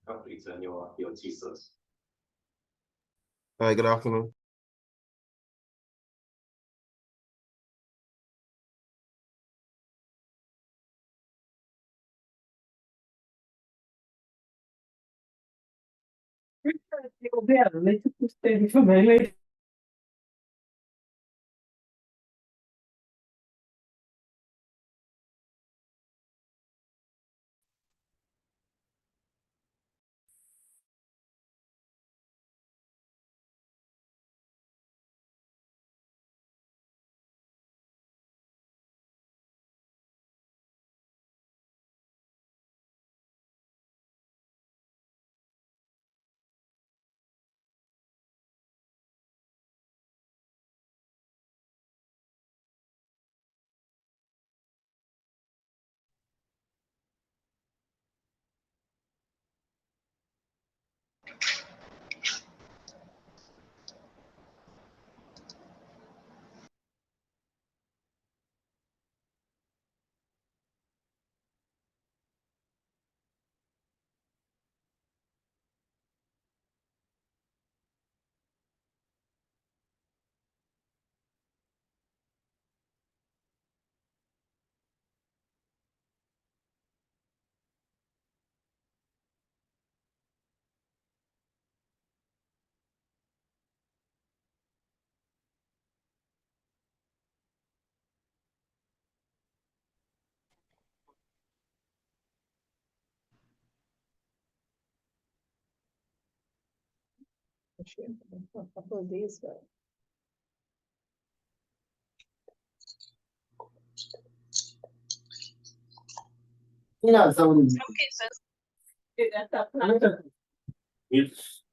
completing your thesis. Hi, good afternoon. Leite custei família. A couple of days ago. You know, some It's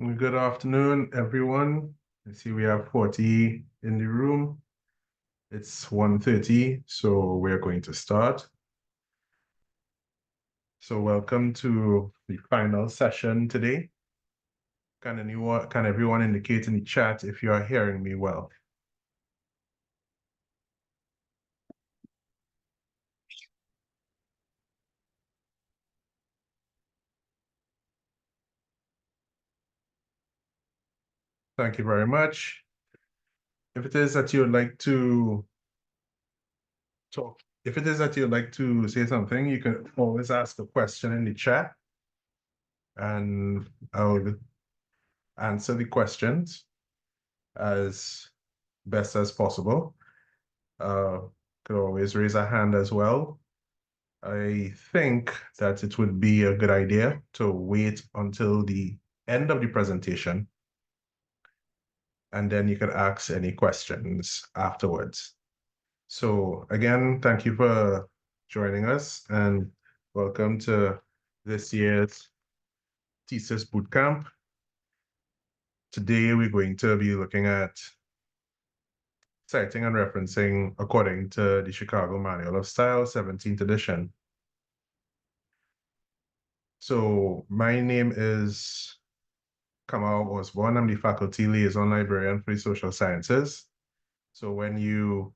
Good afternoon, everyone. I see we have 40 in the room. It's 1:30, so we're going to start. So welcome to the final session today. Can everyone indicate in the chat if you are hearing me well? Thank you very much. If it is that you would like to talk, if it is that you'd like to say something, you can always ask a question in the chat, and I'll answer the questions as best as possible. Could always raise a hand as well. I think that it would be a good idea to wait until the end of the presentation. And then you can ask any questions afterwards. So again, thank you for joining us and welcome to this year's Thesis Bootcamp. Today, we're going to be looking at citing and referencing according to the Chicago Manual of Style, 17th edition. So my name is Kamau Osborne. I'm the faculty liaison librarian for the social sciences. So when you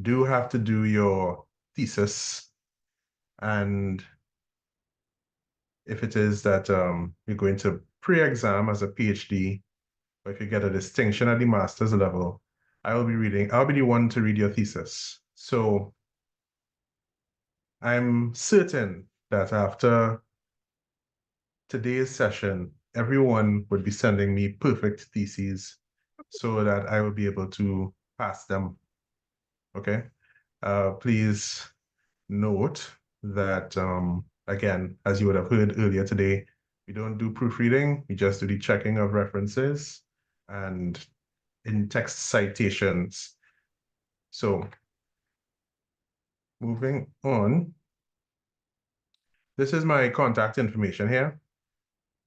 do have to do your thesis, and if it is that you're going to pre-exam as a PhD, or if you get a distinction at the master's level, I'll be the one to read your thesis. So I'm certain that after today's session, everyone would be sending me perfect theses so that I will be able to pass them. Okay. Please note that, again, as you would have heard earlier today, we don't do proofreading, we just do the checking of references and in-text citations. So moving on, this is my contact information here.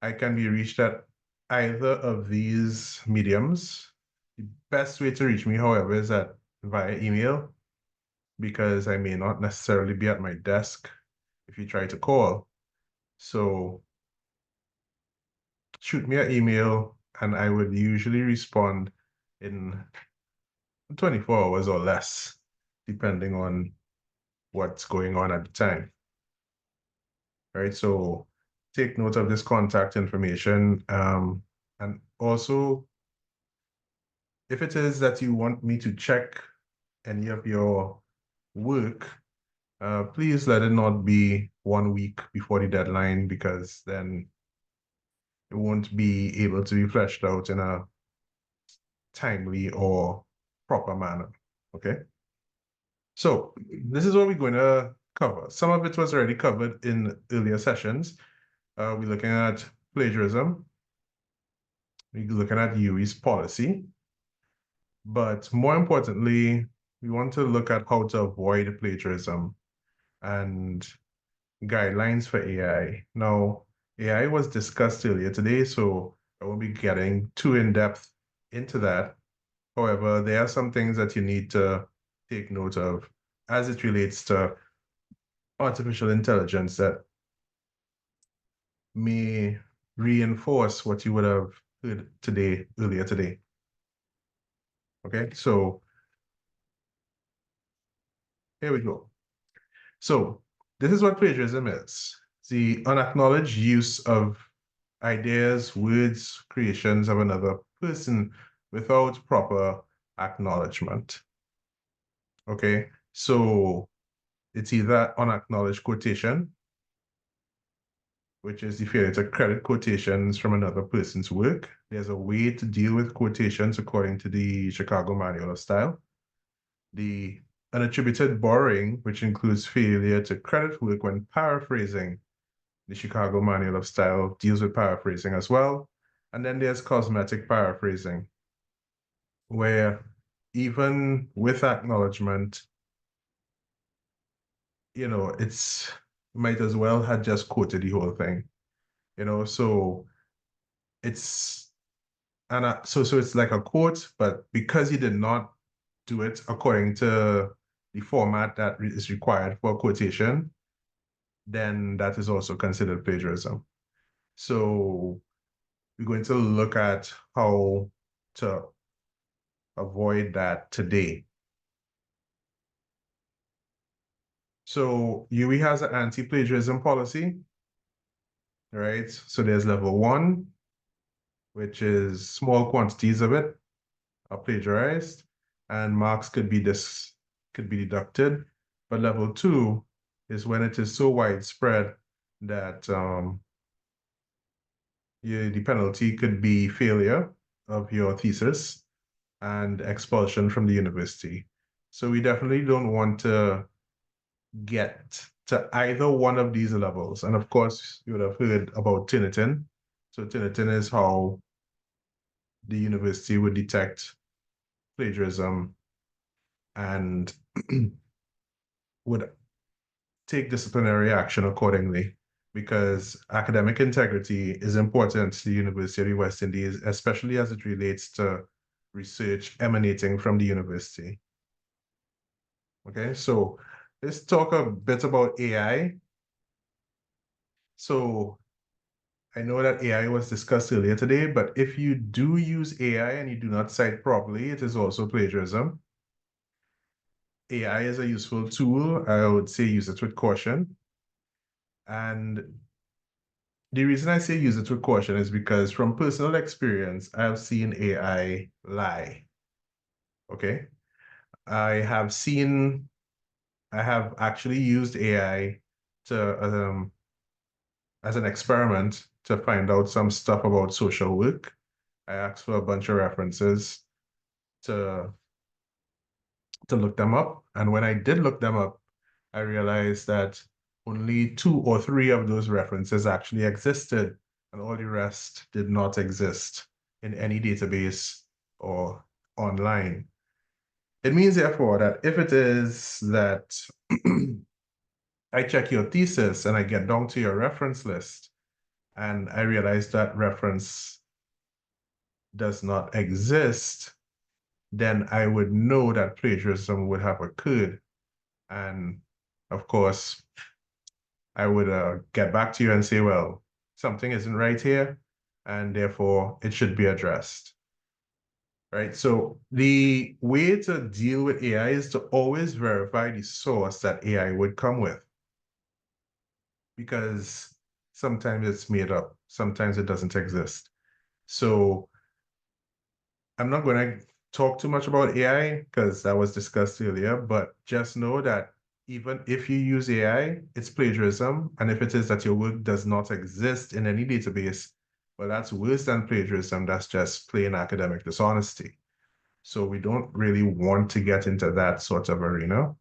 I can be reached at either of these mediums. The best way to reach me, however, is via email, because I may not necessarily be at my desk if you try to call. So shoot me an email and I would usually respond in 24 hours or less, depending on what's going on at the time. All right, so take note of this contact information. And also, if it is that you want me to check any of your work, please let it not be 1 week before the deadline, because then it won't be able to be fleshed out in a timely or proper manner, okay? So this is what we're going to cover. Some of it was already covered in earlier sessions. We're looking at plagiarism. We're looking at UE's policy. But more importantly, we want to look at how to avoid plagiarism and guidelines for AI. Now, AI was discussed earlier today, so I won't be getting too in-depth into that. However, there are some things that you need to take note of as it relates to artificial intelligence that may reinforce what you would have heard earlier today. Okay, so here we go. So this is what plagiarism is: the unacknowledged use of ideas, words, creations of another person without proper acknowledgement. Okay, so it's either unacknowledged quotation, which is the failure to credit quotations from another person's work. There's a way to deal with quotations according to the Chicago Manual of Style. The unattributed borrowing, which includes failure to credit work when paraphrasing. The Chicago Manual of Style deals with paraphrasing as well. And then there's cosmetic paraphrasing, where even with acknowledgement, you know, it's might as well have just quoted the whole thing, you know, so it's so it's like a quote, but because he did not do it according to the format that is required for a quotation, then that is also considered plagiarism. So we're going to look at how to avoid that today. So UE has an anti-plagiarism policy, right? So there's level 1, which is small quantities of it are plagiarized, and marks could be deducted. But level 2 is when it is so widespread that the penalty could be failure of your thesis and expulsion from the university. So we definitely don't want to get to either one of these levels. And of course, you would have heard about Turnitin. So Tinnitin is how the university would detect plagiarism and would take disciplinary action accordingly, because academic integrity is important to the University of the West Indies, especially as it relates to research emanating from the university. Okay, so let's talk a bit about AI. So I know that AI was discussed earlier today, but if you do use AI and you do not cite properly, it is also plagiarism. AI is a useful tool. I would say use it with caution. And the reason I say use it with caution is because from personal experience, I've seen AI lie. Okay. I have actually used AI to as an experiment to find out some stuff about social work. I asked for a bunch of references to look them up. And when I did look them up, I realized that only 2 or 3 of those references actually existed, and all the rest did not exist in any database or online. It means, therefore, that if it is that I check your thesis and I get down to your reference list, and I realize that reference does not exist, then I would know that plagiarism would have occurred. And of course, I would get back to you and say, well, something isn't right here, and therefore it should be addressed. Right? So the way to deal with AI is to always verify the source that AI would come with, because sometimes it's made up, sometimes it doesn't exist. So I'm not going to talk too much about AI because that was discussed earlier, but just know that even if you use AI, it's plagiarism. And if it is that your work does not exist in any database, well, that's worse than plagiarism. That's just plain academic dishonesty. So we don't really want to get into that sort of arena.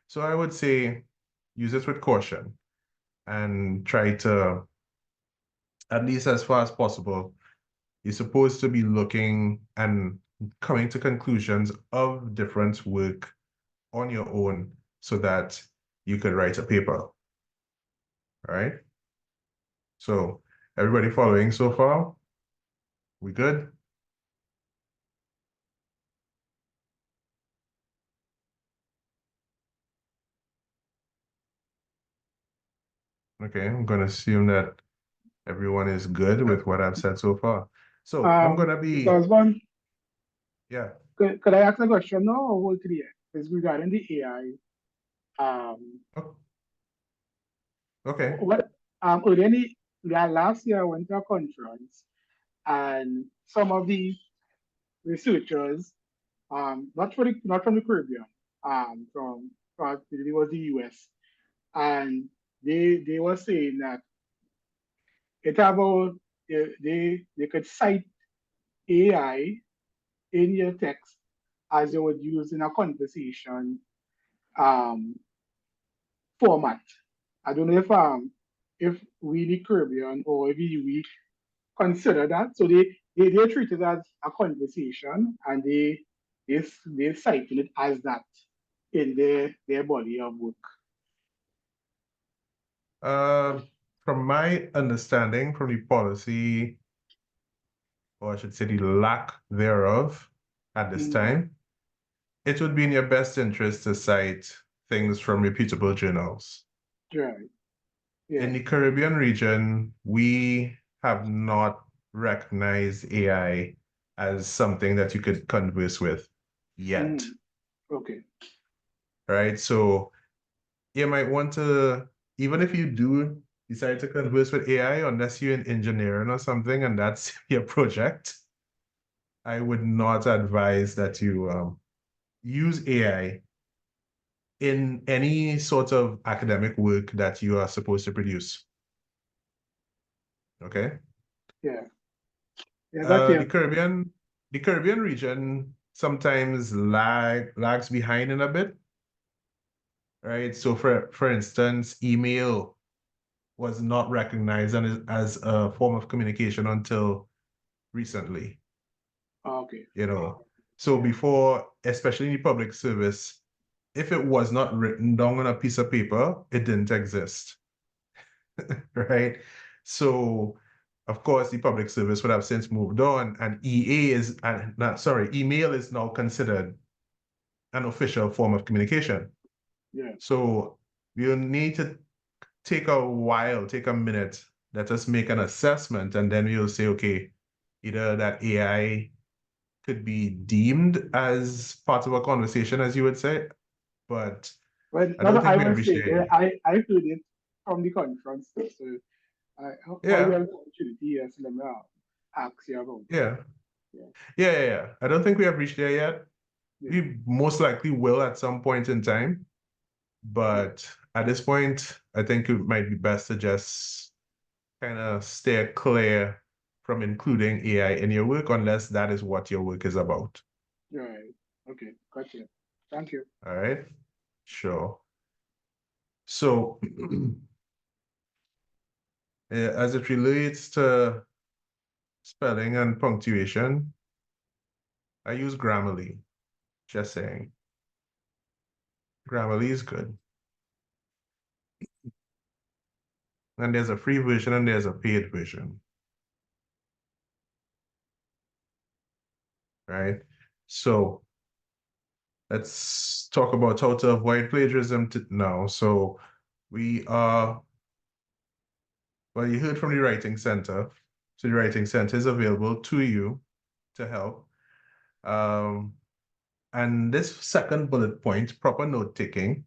So I would say use it with caution and try to, at least as far as possible, you're supposed to be looking and coming to conclusions of different work on your own so that you could write a paper. All right? So everybody following so far? We good? Okay, I'm going to assume that everyone is good with what I've said so far. So I'm going to be, Mr. Osborne, yeah. could I ask a question now or hold to the end? It's regarding the AI. Okay. What last year I went to a conference and some of the researchers, not from the Caribbean, from it was the US, and they were saying that it about they could cite AI in your text as they would use in a conversation format. I don't know if we the Caribbean or if we consider that. So they treat it as a conversation and they cited it as that in their body of work. From my understanding from the policy, or I should say the lack thereof at this time, it would be in your best interest to cite things from reputable journals. Right. Yeah. In the Caribbean region, we have not recognized AI as something that you could converse with yet. Okay. Right? So you might want to, even if you do decide to converse with AI, unless you're in engineering or something and that's your project, I would not advise that you use AI in any sort of academic work that you are supposed to produce. Okay? Yeah. Yeah, that's it. The Caribbean region sometimes lags behind in a bit. Right? So for instance, email was not recognized as a form of communication until recently, Okay. So before, especially in the public service, if it was not written down on a piece of paper, it didn't exist, right? So, of course, the public service would have since moved on, and email is now considered an official form of communication. Yeah. So we'll need to take a minute, let us make an assessment, and then we'll say, okay, either that AI could be deemed as part of a conversation, as you would say, but Well, I don't think we have must reached say, there yet. I heard it from the conference, so Yeah. we have an opportunity, yes, let me ask you about it. Yeah. I don't think we have reached there yet. Yeah. We most likely will at some point in time, but at this point, I think it might be best to just kind of steer clear from including AI in your work unless that is what your work is about. Right. Okay, gotcha. Thank you. All right, sure. So, as it relates to spelling and punctuation, I use Grammarly, just saying. Grammarly is good. And there's a free version and there's a paid version. Right? So let's talk about how to avoid plagiarism now. So you heard from the Writing Center. So the Writing Center is available to you to help. And this second bullet point, proper note-taking,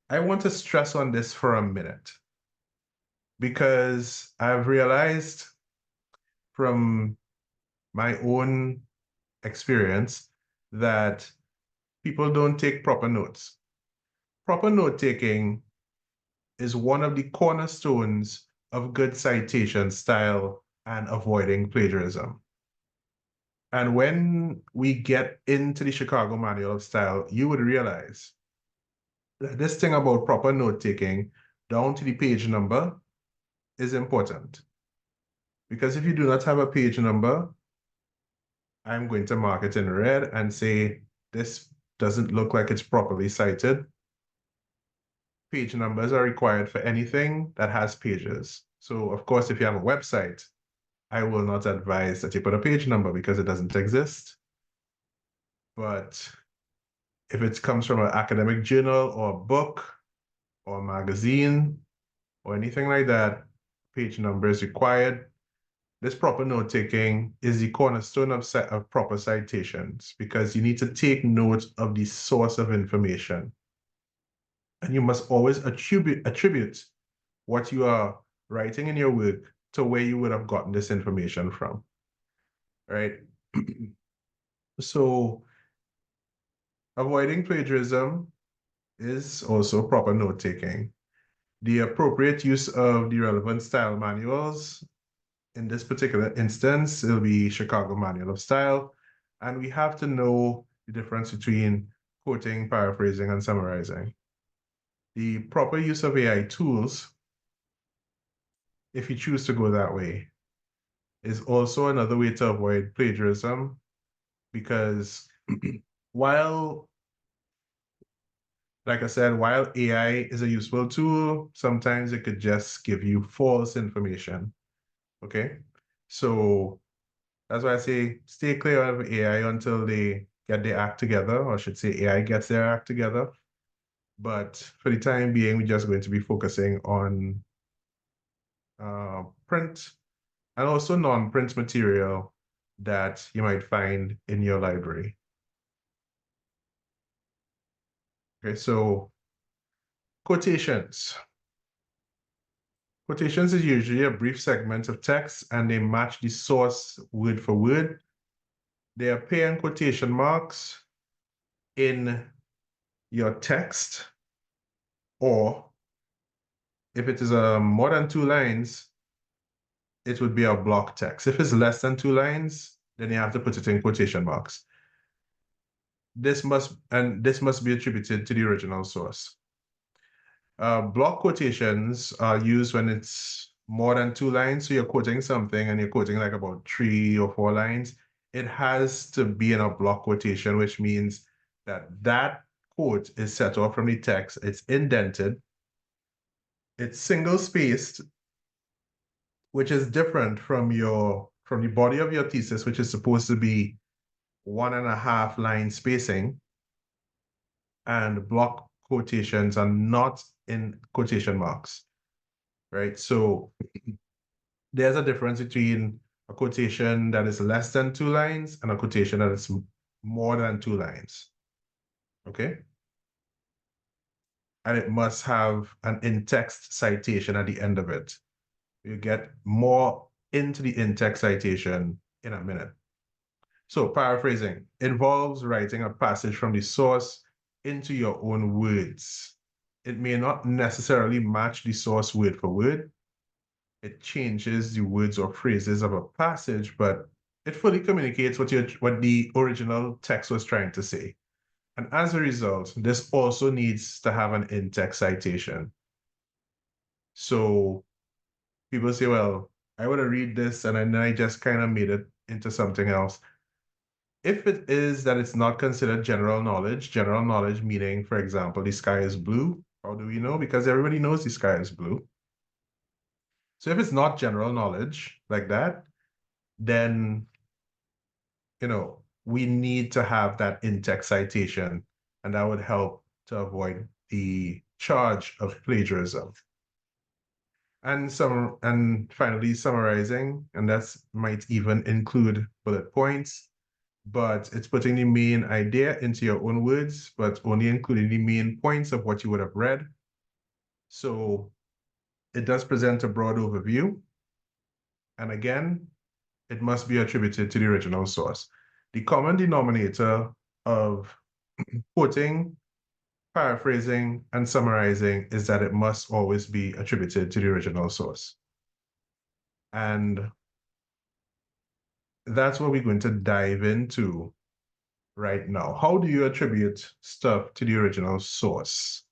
I want to stress on this for a minute because I've realized from my own experience that people don't take proper notes. Proper note-taking is one of the cornerstones of good citation style and avoiding plagiarism. And when we get into the Chicago Manual of Style, you would realize that this thing about proper note-taking down to the page number is important. Because if you do not have a page number, I'm going to mark it in red and say, this doesn't look like it's properly cited. Page numbers are required for anything that has pages. So of course, if you have a website, I will not advise that you put a page number because it doesn't exist. But if it comes from an academic journal or a book or a magazine or anything like that, page number is required. This proper note-taking is the cornerstone of proper citations because you need to take note of the source of information. And you must always attribute what you are writing in your work to where you would have gotten this information from, right? So avoiding plagiarism is also proper note-taking. The appropriate use of the relevant style manuals, in this particular instance, it'll be Chicago Manual of Style, and we have to know the difference between quoting, paraphrasing, and summarizing. The proper use of AI tools, if you choose to go that way, is also another way to avoid plagiarism because while, like I said, while AI is a useful tool, sometimes it could just give you false information, okay? So that's why I say stay clear of AI until they get their act together, or I should say AI gets their act together. But for the time being, we're just going to be focusing on print and also non-print material that you might find in your library. Okay, so quotations. Quotations is usually a brief segment of text and they match the source word for word. They appear in quotation marks in your text, or if it is more than 2 lines, it would be a block text. If it's less than 2 lines, then you have to put it in quotation marks. This must be attributed to the original source. Block quotations are used when it's more than 2 lines. So you're quoting something and you're quoting like about 3 or 4 lines. It has to be in a block quotation, which means that that quote is set off from the text. It's indented. It's single spaced, which is different from the body of your thesis, which is supposed to be 1.5 line spacing. And block quotations are not in quotation marks, right? So there's a difference between a quotation that is less than 2 lines and a quotation that is more than 2 lines, okay? And it must have an in-text citation at the end of it. You get more into the in-text citation in a minute. So paraphrasing involves writing a passage from the source into your own words. It may not necessarily match the source word for word. It changes the words or phrases of a passage, but it fully communicates what the original text was trying to say. And as a result, this also needs to have an in-text citation. So people say, well, I want to read this and then I just kind of made it into something else. If it is that it's not considered general knowledge meaning, for example, the sky is blue, how do we know? Because everybody knows the sky is blue. So if it's not general knowledge like that, then, we need to have that in-text citation, and that would help to avoid the charge of plagiarism. And finally, summarizing, and that might even include bullet points, but it's putting the main idea into your own words, but only including the main points of what you would have read. So it does present a broad overview. And again, it must be attributed to the original source. The common denominator of quoting, paraphrasing, and summarizing is that it must always be attributed to the original source. And that's what we're going to dive into right now. How do you attribute stuff to the original source?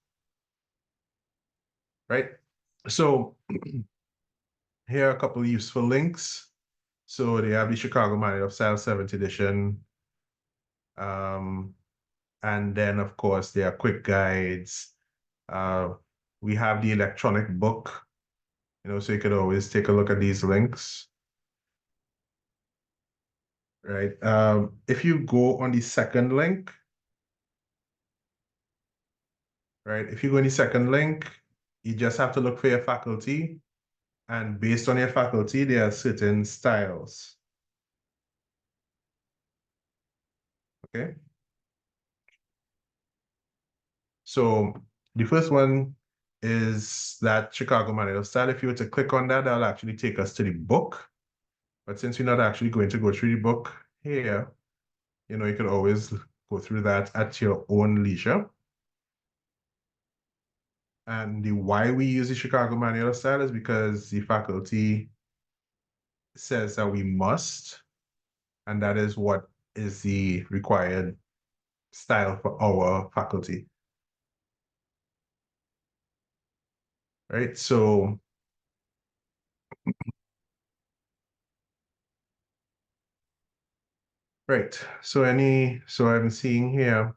Right? So here are a couple of useful links. So they have the Chicago Manual of Style 7th edition. And then, of course, there are quick guides. We have the electronic book, so you could always take a look at these links. Right. If you go on the second link, right, if you go on the second link, you just have to look for your faculty. And based on your faculty, there are certain styles. Okay. So the first one is that Chicago Manual of Style. If you were to click on that, that'll actually take us to the book. But since we're not actually going to go through the book here, you could always go through that at your own leisure. And the why we use the Chicago Manual of Style is because the faculty says that we must, and that is what is the required style for our faculty. Right, so right, so I'm seeing here,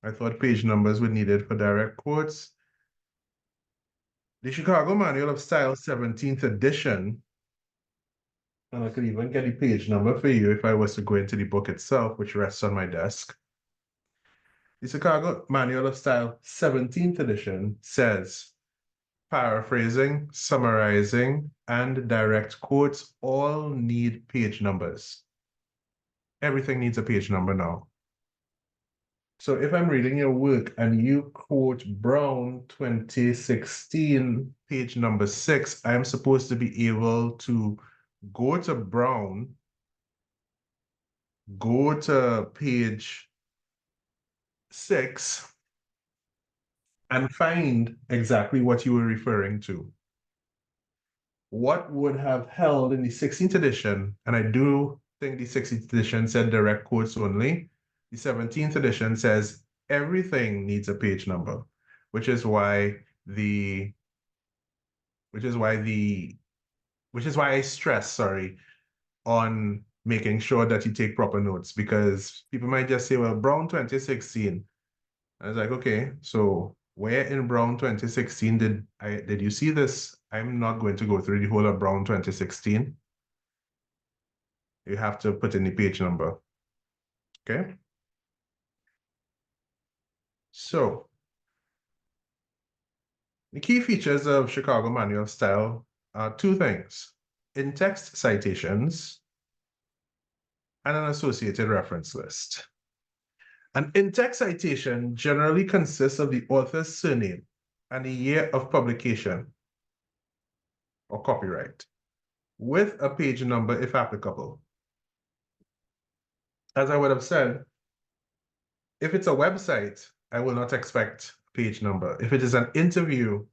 I thought page numbers were needed for direct quotes. The Chicago Manual of Style 17th edition, and I could even get the page number for you if I was to go into the book itself, which rests on my desk. The Chicago Manual of Style 17th edition says, paraphrasing, summarizing, and direct quotes all need page numbers. Everything needs a page number now. So if I'm reading your work and you quote Brown 2016, page number 6, I'm supposed to be able to go to Brown, go to page 6, and find exactly what you were referring to. What would have held in the 16th edition, and I do think the 16th edition said direct quotes only, the 17th edition says everything needs a page number. which is why I stress, sorry, on making sure that you take proper notes, because people might just say, well, Brown 2016. I was like, okay, so where in Brown 2016 did you see this? I'm not going to go through the whole of Brown 2016. You have to put in the page number. Okay. So the key features of Chicago Manual Style are two things: in-text citations and an associated reference list. An in-text citation generally consists of the author's surname and the year of publication or copyright, with a page number if applicable. As I would have said, if it's a website, I will not expect a page number. If it is an interview,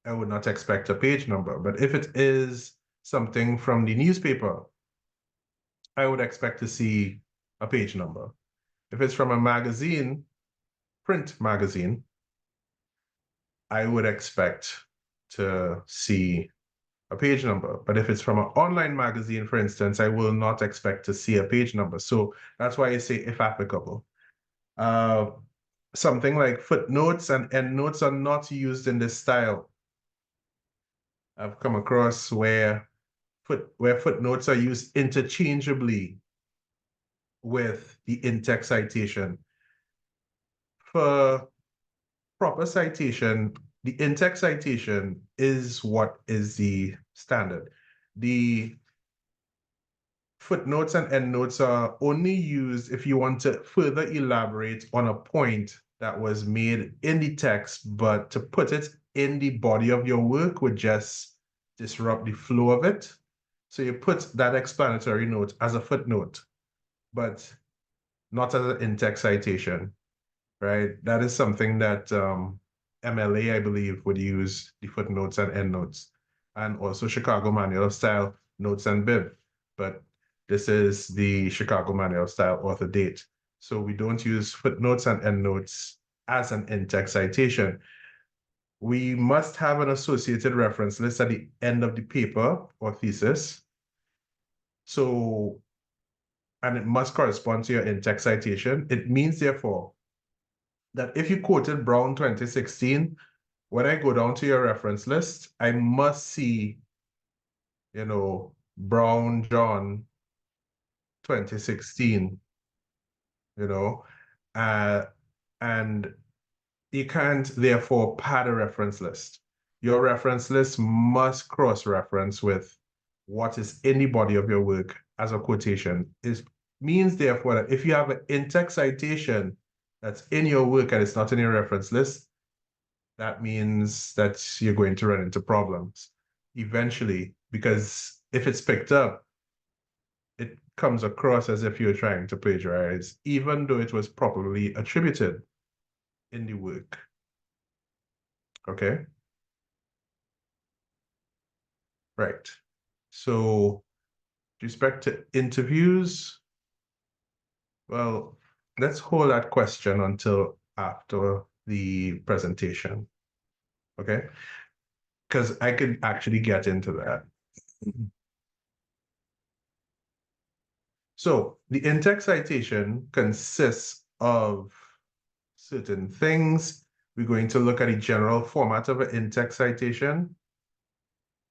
I would not expect a page number. But if it is something from the newspaper, I would expect to see a page number. If it's from a magazine, print magazine, I would expect to see a page number. But if it's from an online magazine, for instance, I will not expect to see a page number. So that's why I say if applicable. Something like footnotes and endnotes are not used in this style. I've come across where footnotes are used interchangeably with the in-text citation. For proper citation, the in-text citation is what is the standard. The footnotes and endnotes are only used if you want to further elaborate on a point that was made in the text, but to put it in the body of your work would just disrupt the flow of it. So you put that explanatory note as a footnote, but not as an in-text citation, right? That is something that MLA, I believe, would use the footnotes and endnotes, and also Chicago Manual of Style notes and bib. But this is the Chicago Manual Style author date. So we don't use footnotes and endnotes as an in-text citation. We must have an associated reference list at the end of the paper or thesis. So, and it must correspond to your in-text citation. It means, therefore, that if you quoted Brown 2016, when I go down to your reference list, I must see, Brown John 2016, and you can't therefore pad a reference list. Your reference list must cross-reference with what is in the body of your work as a quotation. It means therefore that if you have an in-text citation that's in your work and it's not in your reference list, that means that you're going to run into problems eventually, because if it's picked up, it comes across as if you're trying to plagiarize, even though it was properly attributed in the work. Okay? Right. So, with respect to interviews, well, let's hold that question until after the presentation. Okay? Because I could actually get into that. So the in-text citation consists of certain things. We're going to look at a general format of an in-text citation.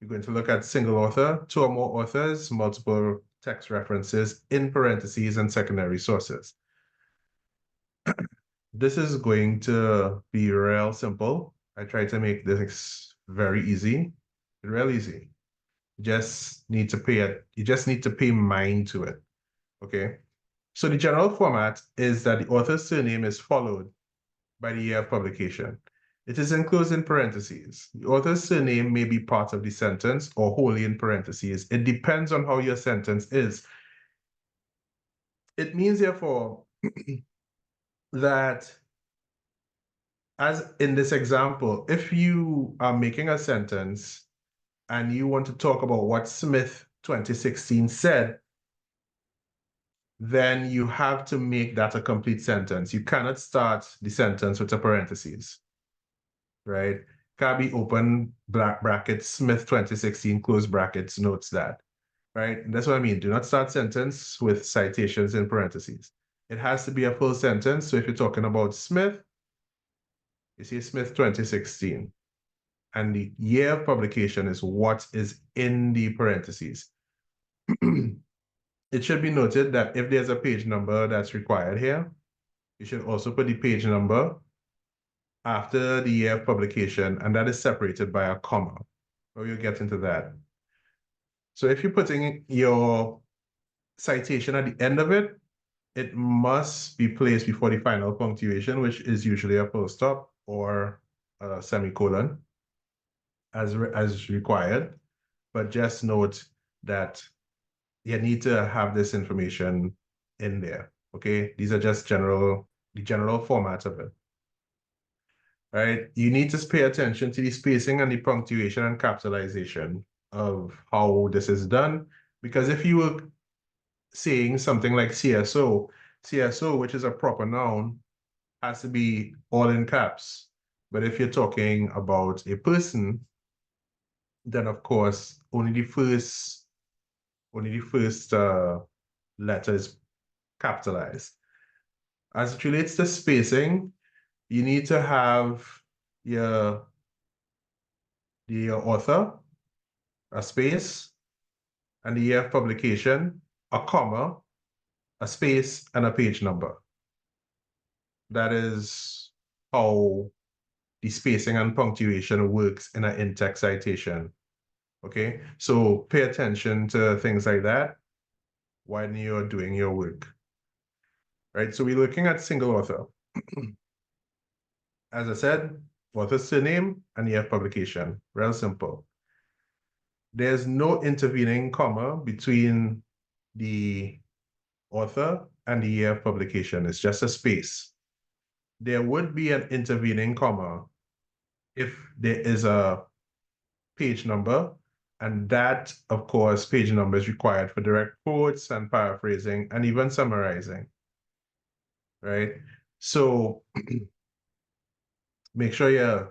We're going to look at single author, two or more authors, multiple text references in parentheses, and secondary sources. This is going to be real simple. I try to make this very easy, real easy. You just need to pay mind to it. Okay. So the general format is that the author's surname is followed by the year of publication. It is enclosed in parentheses. The author's surname may be part of the sentence or wholly in parentheses. It depends on how your sentence is. It means, therefore, that as in this example, if you are making a sentence and you want to talk about what Smith 2016 said, then you have to make that a complete sentence. You cannot start the sentence with a parentheses. right? Kabi open black brackets, Smith 2016 close brackets notes that, right? And that's what I mean. Do not start sentence with citations in parentheses. It has to be a full sentence. So if you're talking about Smith, you see Smith 2016. And the year of publication is what is in the parentheses. It should be noted that if there's a page number that's required here, you should also put the page number after the year of publication, and that is separated by a comma. We'll get into that. So if you're putting your citation at the end of it, it must be placed before the final punctuation, which is usually a full stop or a semicolon as required. But just note that you need to have this information in there, okay? These are just the general format of it. Right? You need to pay attention to the spacing and the punctuation and capitalization of how this is done. Because if you were saying something like CSO, which is a proper noun, has to be all in caps. But if you're talking about a person, then of course only the first letter is capitalized. As it relates to spacing, you need to have the author, a space, and the year of publication, a comma, a space, and a page number. That is how the spacing and punctuation works in an in-text citation. Okay, so pay attention to things like that when you're doing your work. Right, so we're looking at single author. As I said, author's surname and year of publication, real simple. There's no intervening comma between the author and the year of publication. It's just a space. There would be an intervening comma if there is a page number, and that, of course, page number is required for direct quotes and paraphrasing and even summarizing, right? So make sure you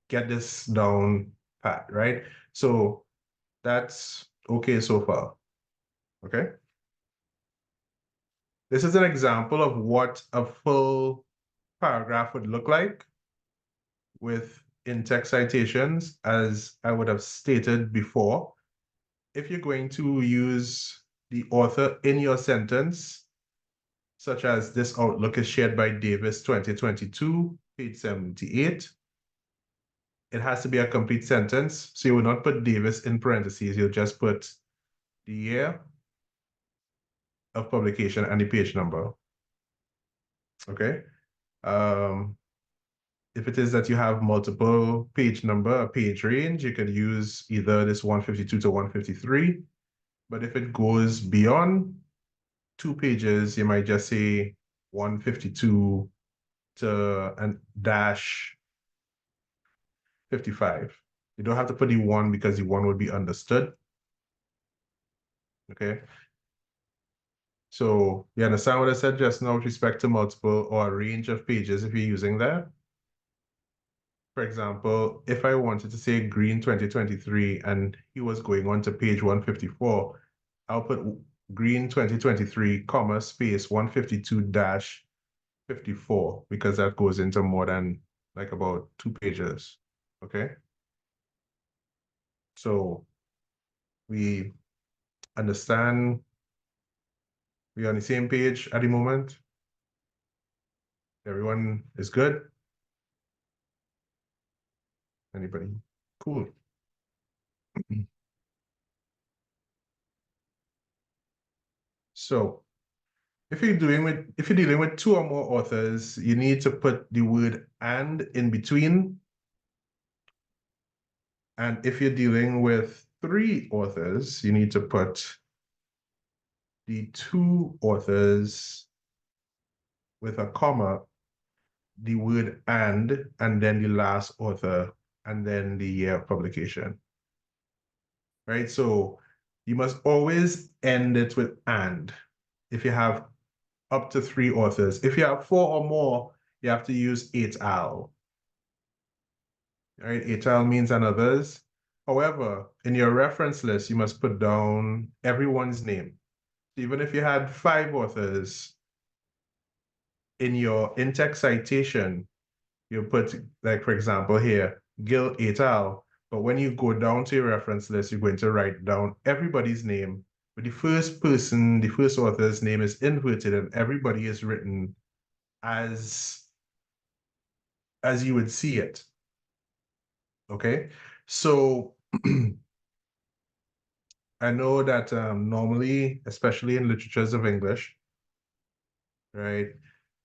get this down pat, right? So that's okay so far, okay? This is an example of what a full paragraph would look like with in-text citations, as I would have stated before. If you're going to use the author in your sentence, such as this outlook is shared by Davis 2022, page 78, it has to be a complete sentence. So you will not put Davis in parentheses, you'll just put the year of publication and the page number. Okay. If it is that you have multiple page number, a page range, you could use either this 152 to 153. But if it goes beyond 2 pages, you might just say 152 to and dash 55. You don't have to put the 1 because the 1 would be understood. Okay. So you understand what I said just now with respect to multiple or a range of pages if you're using that? For example, if I wanted to say Green 2023 and he was going on to page 154, I'll put Green 2023, comma, space 152-54, because that goes into more than like about 2 pages, okay? So we understand we're on the same page at the moment. Everyone is good? Anybody? Cool. So if you're dealing with 2 or more authors, you need to put the word "and" in between. And if you're dealing with 3 authors, you need to put the 2 authors with a comma, the word and then the last author, and then the year of publication. Right? So you must always end it with "and" if you have up to 3 authors. If you have 4 or more, you have to use 8 al. right? Et al. Means and others. However, in your reference list, you must put down everyone's name. Even if you had 5 authors in your in-text citation, you put, like, for example, here, Gil et al. But when you go down to your reference list, you're going to write down everybody's name. But the first person, the first author's name is inverted and everybody is written as you would see it. Okay, so I know that normally, especially in literatures of English, right,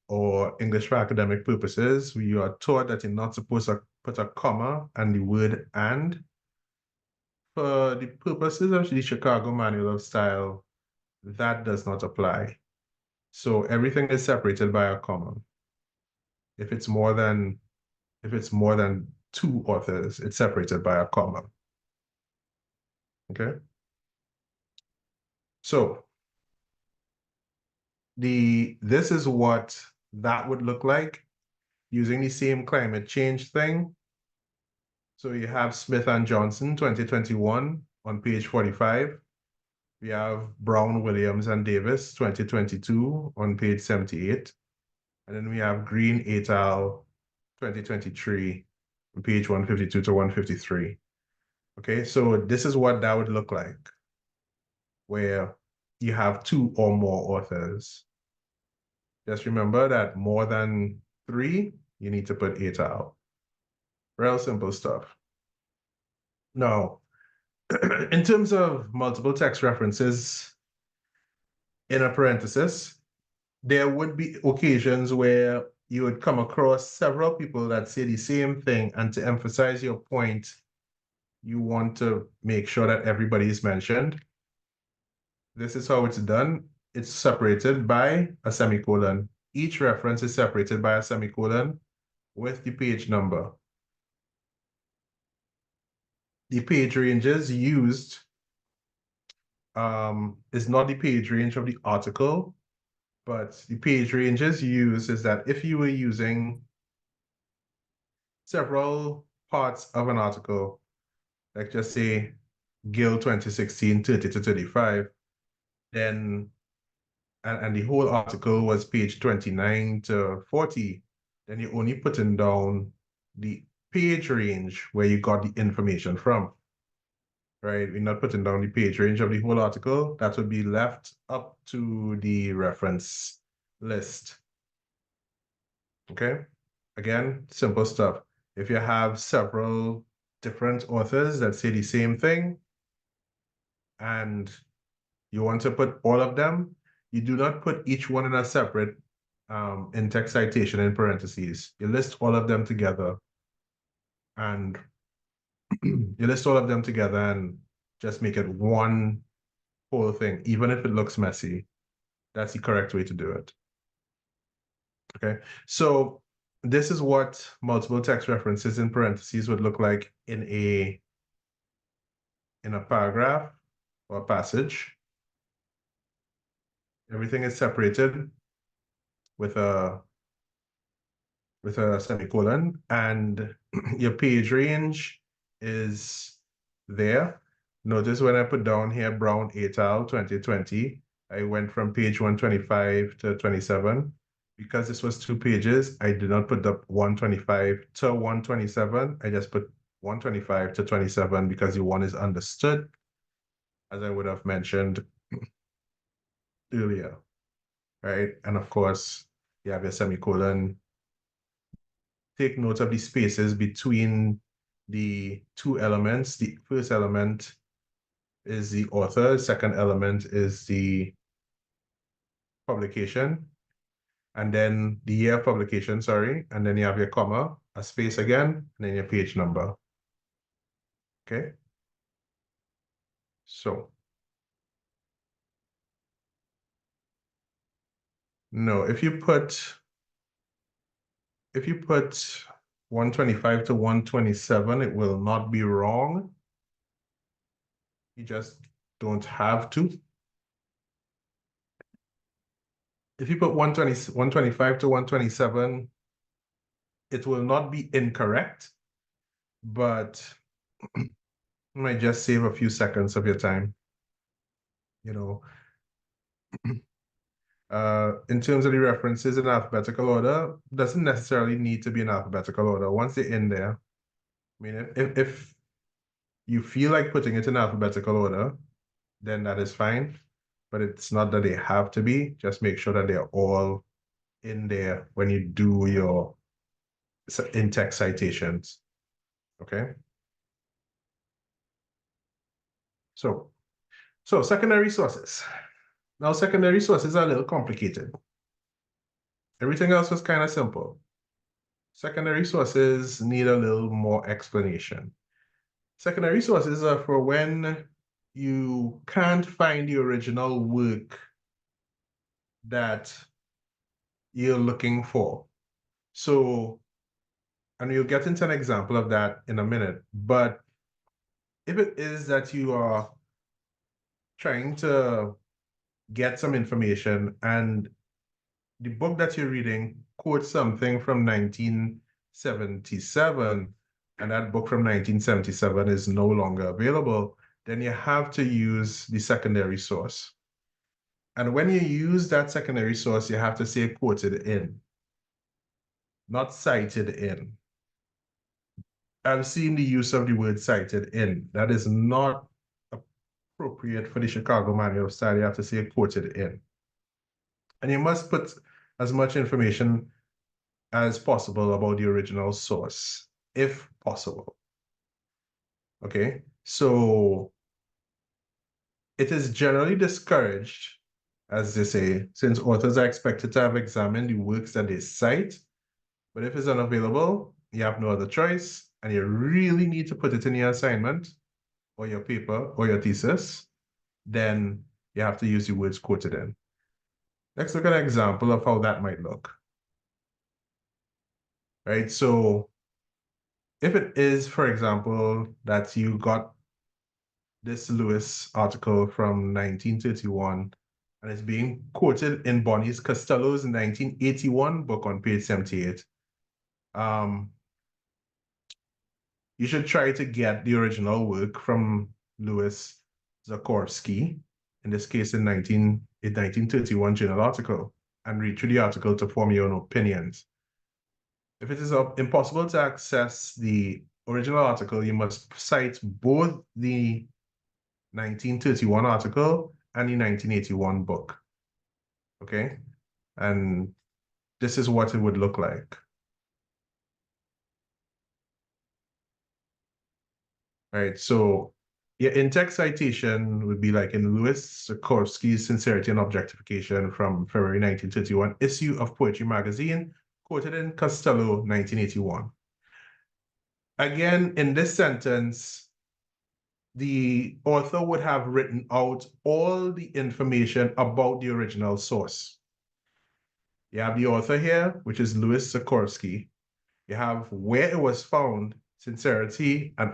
or English for academic purposes, we are taught that you're not supposed to put a comma and the word and. For the purposes of the Chicago Manual of Style, that does not apply. So everything is separated by a comma. If it's more than 2 authors, it's separated by a comma. Okay. So this is what that would look like using the same climate change thing. So you have Smith and Johnson 2021 on page 45. We have Brown, Williams, and Davis 2022 on page 78. And then we have Green et al. 2023 on page 152 to 153. Okay, so this is what that would look like, where you have 2 or more authors. Just remember that more than 3, you need to put et al. Real simple stuff. Now, in terms of multiple text references in a parenthesis, there would be occasions where you would come across several people that say the same thing, and to emphasize your point, you want to make sure that everybody is mentioned. This is how it's done. It's separated by a semicolon. Each reference is separated by a semicolon with the page number. The page ranges used is not the page range of the article, but the page ranges used is that if you were using several parts of an article, like just say Gill 2016, 30 to 35, then, and the whole article was page 29 to 40, then you're only putting down the page range where you got the information from, right? We're not putting down the page range of the whole article. That would be left up to the reference list. Okay, again, simple stuff. If you have several different authors that say the same thing and you want to put all of them, you do not put each one in a separate in-text citation in parentheses. You list all of them together and just make it one whole thing, even if it looks messy. That's the correct way to do it. Okay, so this is what multiple text references in parentheses would look like in a paragraph or passage. Everything is separated with a semicolon, and your page range is there. Notice when I put down here Brown et al. 2020, I went from page 125 to 27. Because this was 2 pages, I did not put the 125 to 127. I just put 125 to 27 because the one is understood, as I would have mentioned earlier, right? And of course, you have your semicolon. Take note of the spaces between the 2 elements. The first element is the author, second element is the publication, and then the year of publication, sorry, and then you have your comma, a space again, and then your page number. Okay? So, no, if you put 125 to 127, it will not be wrong. You just don't have to. If you put 125 to 127, it will not be incorrect. but might just save a few seconds of your time. In terms of the references in alphabetical order, doesn't necessarily need to be in alphabetical order. Once they're in there, I mean, if you feel like putting it in alphabetical order, then that is fine. But it's not that they have to be. Just make sure that they're all in there when you do your in-text citations. Okay. So secondary sources. Now, secondary sources are a little complicated. Everything else was kind of simple. Secondary sources need a little more explanation. Secondary sources are for when you can't find the original work that you're looking for. So, and we'll get into an example of that in a minute, but if it is that you are trying to get some information and the book that you're reading quotes something from 1977, and that book from 1977 is no longer available, then you have to use the secondary source. And when you use that secondary source, you have to say quoted in, not cited in. I've seen the use of the word cited in. That is not appropriate for the Chicago Manual of Style. You have to say quoted in. And you must put as much information as possible about the original source, if possible. Okay, so it is generally discouraged, as they say, since authors are expected to have examined the works that they cite, but if it's unavailable, you have no other choice, and you really need to put it in your assignment, or your paper, or your thesis, then you have to use the words quoted in. Let's look at an example of how that might look. Right, so if it is, for example, that you got this Lewis article from 1931, and it's being quoted in Bonnie's Costello's 1981 book on page 78, you should try to get the original work from Louis Zakorsky, in this case in 1931 journal article, and read through the article to form your own opinions. If it is impossible to access the original article, you must cite both the 1931 article and the 1981 book. Okay, and this is what it would look like. Right, so your in-text citation would be like in Louis Sikorsky's Sincerity and Objectification from February 1931, issue of Poetry magazine, quoted in Costello, 1981. Again, in this sentence, the author would have written out all the information about the original source. You have the author here, which is Louis Sikorsky. You have where it was found, Sincerity and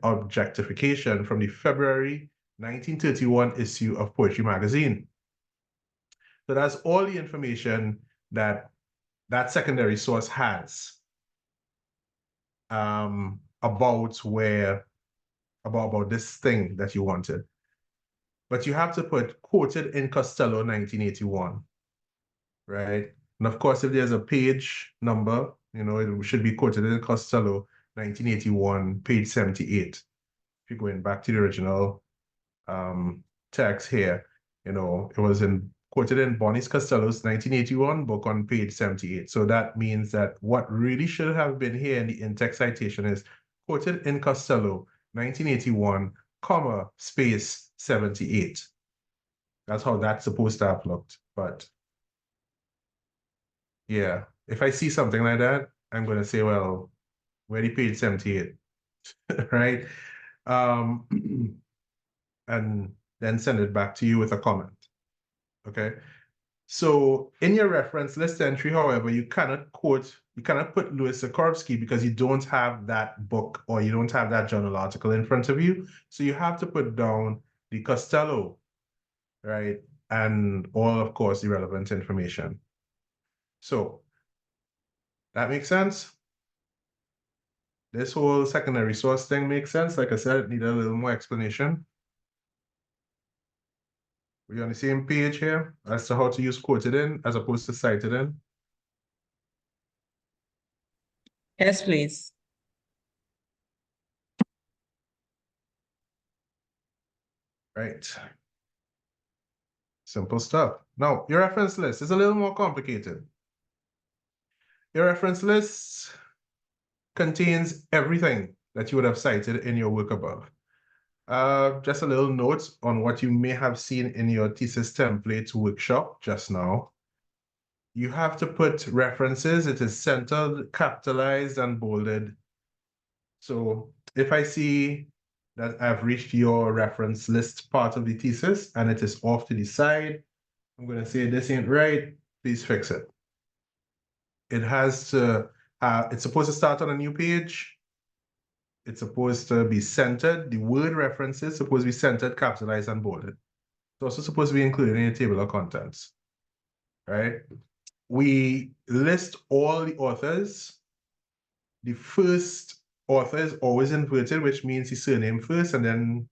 Objectification from the February 1931 issue of Poetry magazine. So that's all the information that that secondary source has about this thing that you wanted. But you have to put quoted in Costello 1981, right? And of course, if there's a page number, it should be quoted in Costello 1981, page 78. If you're going back to the original text here, it was quoted in Bonnie's Costello's 1981 book on page 78. So that means that what really should have been here in the in-text citation is quoted in Costello 1981, comma, space 78. That's how that's supposed to have looked. But yeah, if I see something like that, I'm going to say, well, where the page 78, right? And then send it back to you with a comment, okay? So in your reference list entry, however, you cannot put Louis Sikorsky because you don't have that book or you don't have that journal article in front of you. So you have to put down the Costello, right? And all, of course, the relevant information. So that makes sense? This whole secondary source thing makes sense. Like I said, it needed a little more explanation. We're on the same page here as to how to use quoted in as opposed to cited in. Yes, please. Right. Simple stuff. Now, your reference list is a little more complicated. Your reference list contains everything that you would have cited in your work above. Just a little note on what you may have seen in your thesis template workshop just now. You have to put references. It is centered, capitalized, and bolded. So if I see that I've reached your reference list part of the thesis and it is off to the side, I'm going to say this ain't right, please fix it. It has to, it's supposed to start on a new page. It's supposed to be centered. The word reference is supposed to be centered, capitalized, and bolded. It's also supposed to be included in your table of contents, right? We list all the authors. The first author is always inverted, which means the surname first and then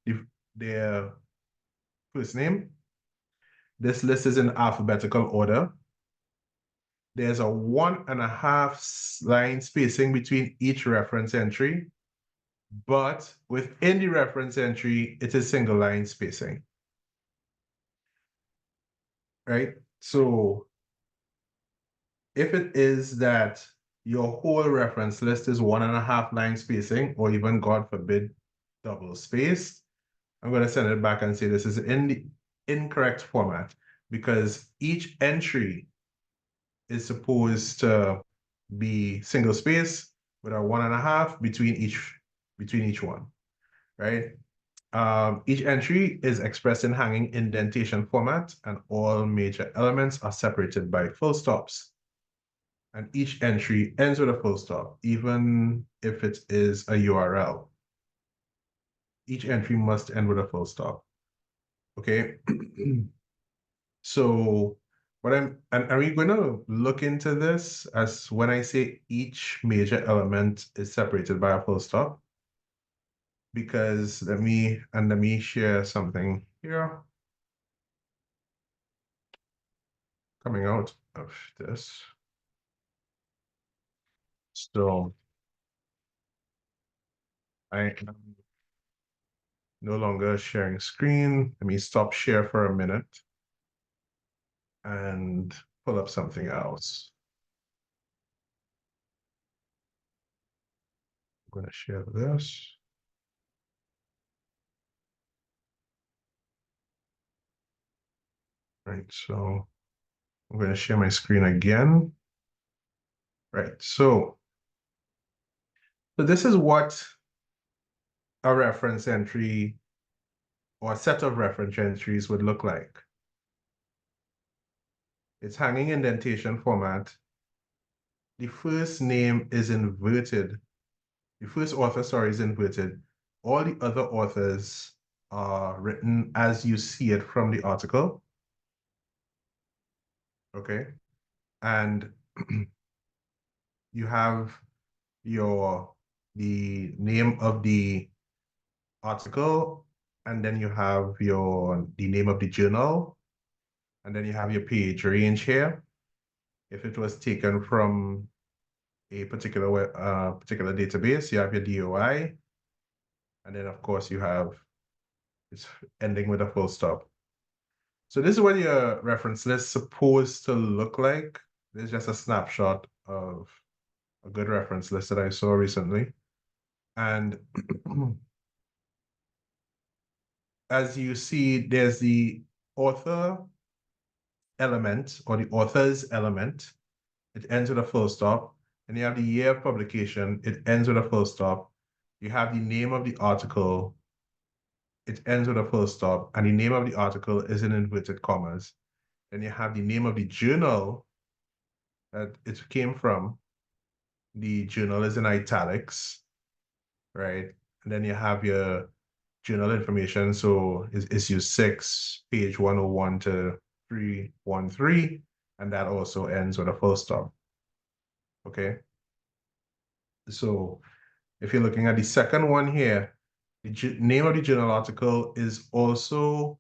their first name. This list is in alphabetical order. There's a 1.5 line spacing between each reference entry, but within the reference entry, it is single line spacing, right? So if it is that your whole reference list is 1.5 line spacing, or even, God forbid, double spaced, I'm going to send it back and say this is in the incorrect format because each entry is supposed to be single space with a 1.5 between each one, right? Each entry is expressed in hanging indentation format, and all major elements are separated by full stops. And each entry ends with a full stop, even if it is a URL. Each entry must end with a full stop. Okay. So and are we going to look into this as when I say each major element is separated by a full stop? Because let me share something here. Coming out of this. So I am no longer sharing screen. Let me stop share for a minute and pull up something else. I'm going to share this. Right, so I'm going to share my screen again. Right, so this is what a reference entry or a set of reference entries would look like. It's hanging indentation format. The first name is inverted. The first author, sorry, is inverted. All the other authors are written as you see it from the article. Okay. And you have the name of the article, and then you have the name of the journal, and then you have your page range here. If it was taken from a particular database, you have your DOI, and then of course you have it's ending with a full stop. So this is what your reference list is supposed to look like. This is just a snapshot of a good reference list that I saw recently. And as you see, there's the author element or the author's element. It ends with a full stop. And you have the year of publication. It ends with a full stop. You have the name of the article. It ends with a full stop. And the name of the article is in inverted commas. Then you have the name of the journal that it came from. The journal is in italics, right? And then you have your journal information. So it's issue 6, page 101 to 313. And that also ends with a full stop. Okay. So If you're looking at the second one here, the name of the journal article is also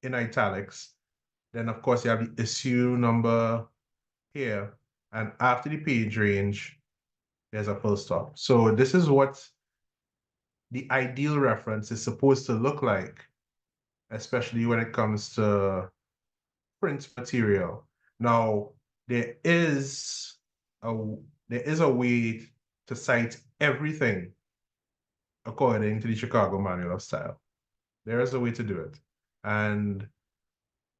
in italics. Then of course you have the issue number here, and after the page range, there's a full stop. So this is what the ideal reference is supposed to look like, especially when it comes to print material. Now, there is a way to cite everything according to the Chicago Manual of Style. There is a way to do it. And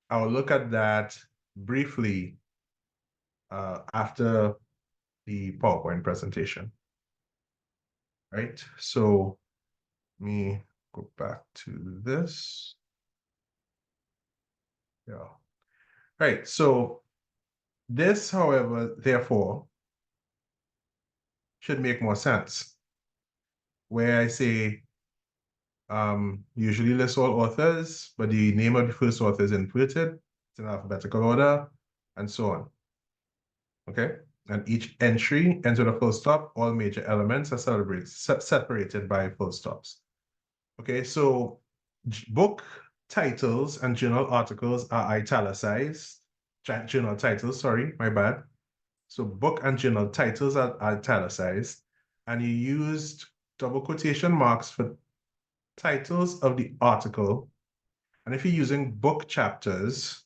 I'll look at that briefly after the PowerPoint presentation. Right, so let me go back to this. Yeah. Right, so this, however, therefore, should make more sense. Where I say, usually list all authors, but the name of the first author is inverted, it's in alphabetical order, and so on. Okay, and each entry ends with a full stop. All major elements are separated by full stops. Okay, so book titles and journal articles are italicized. Journal titles, sorry, my bad. So book and journal titles are italicized, and you used double quotation marks for titles of the article. And if you're using book chapters,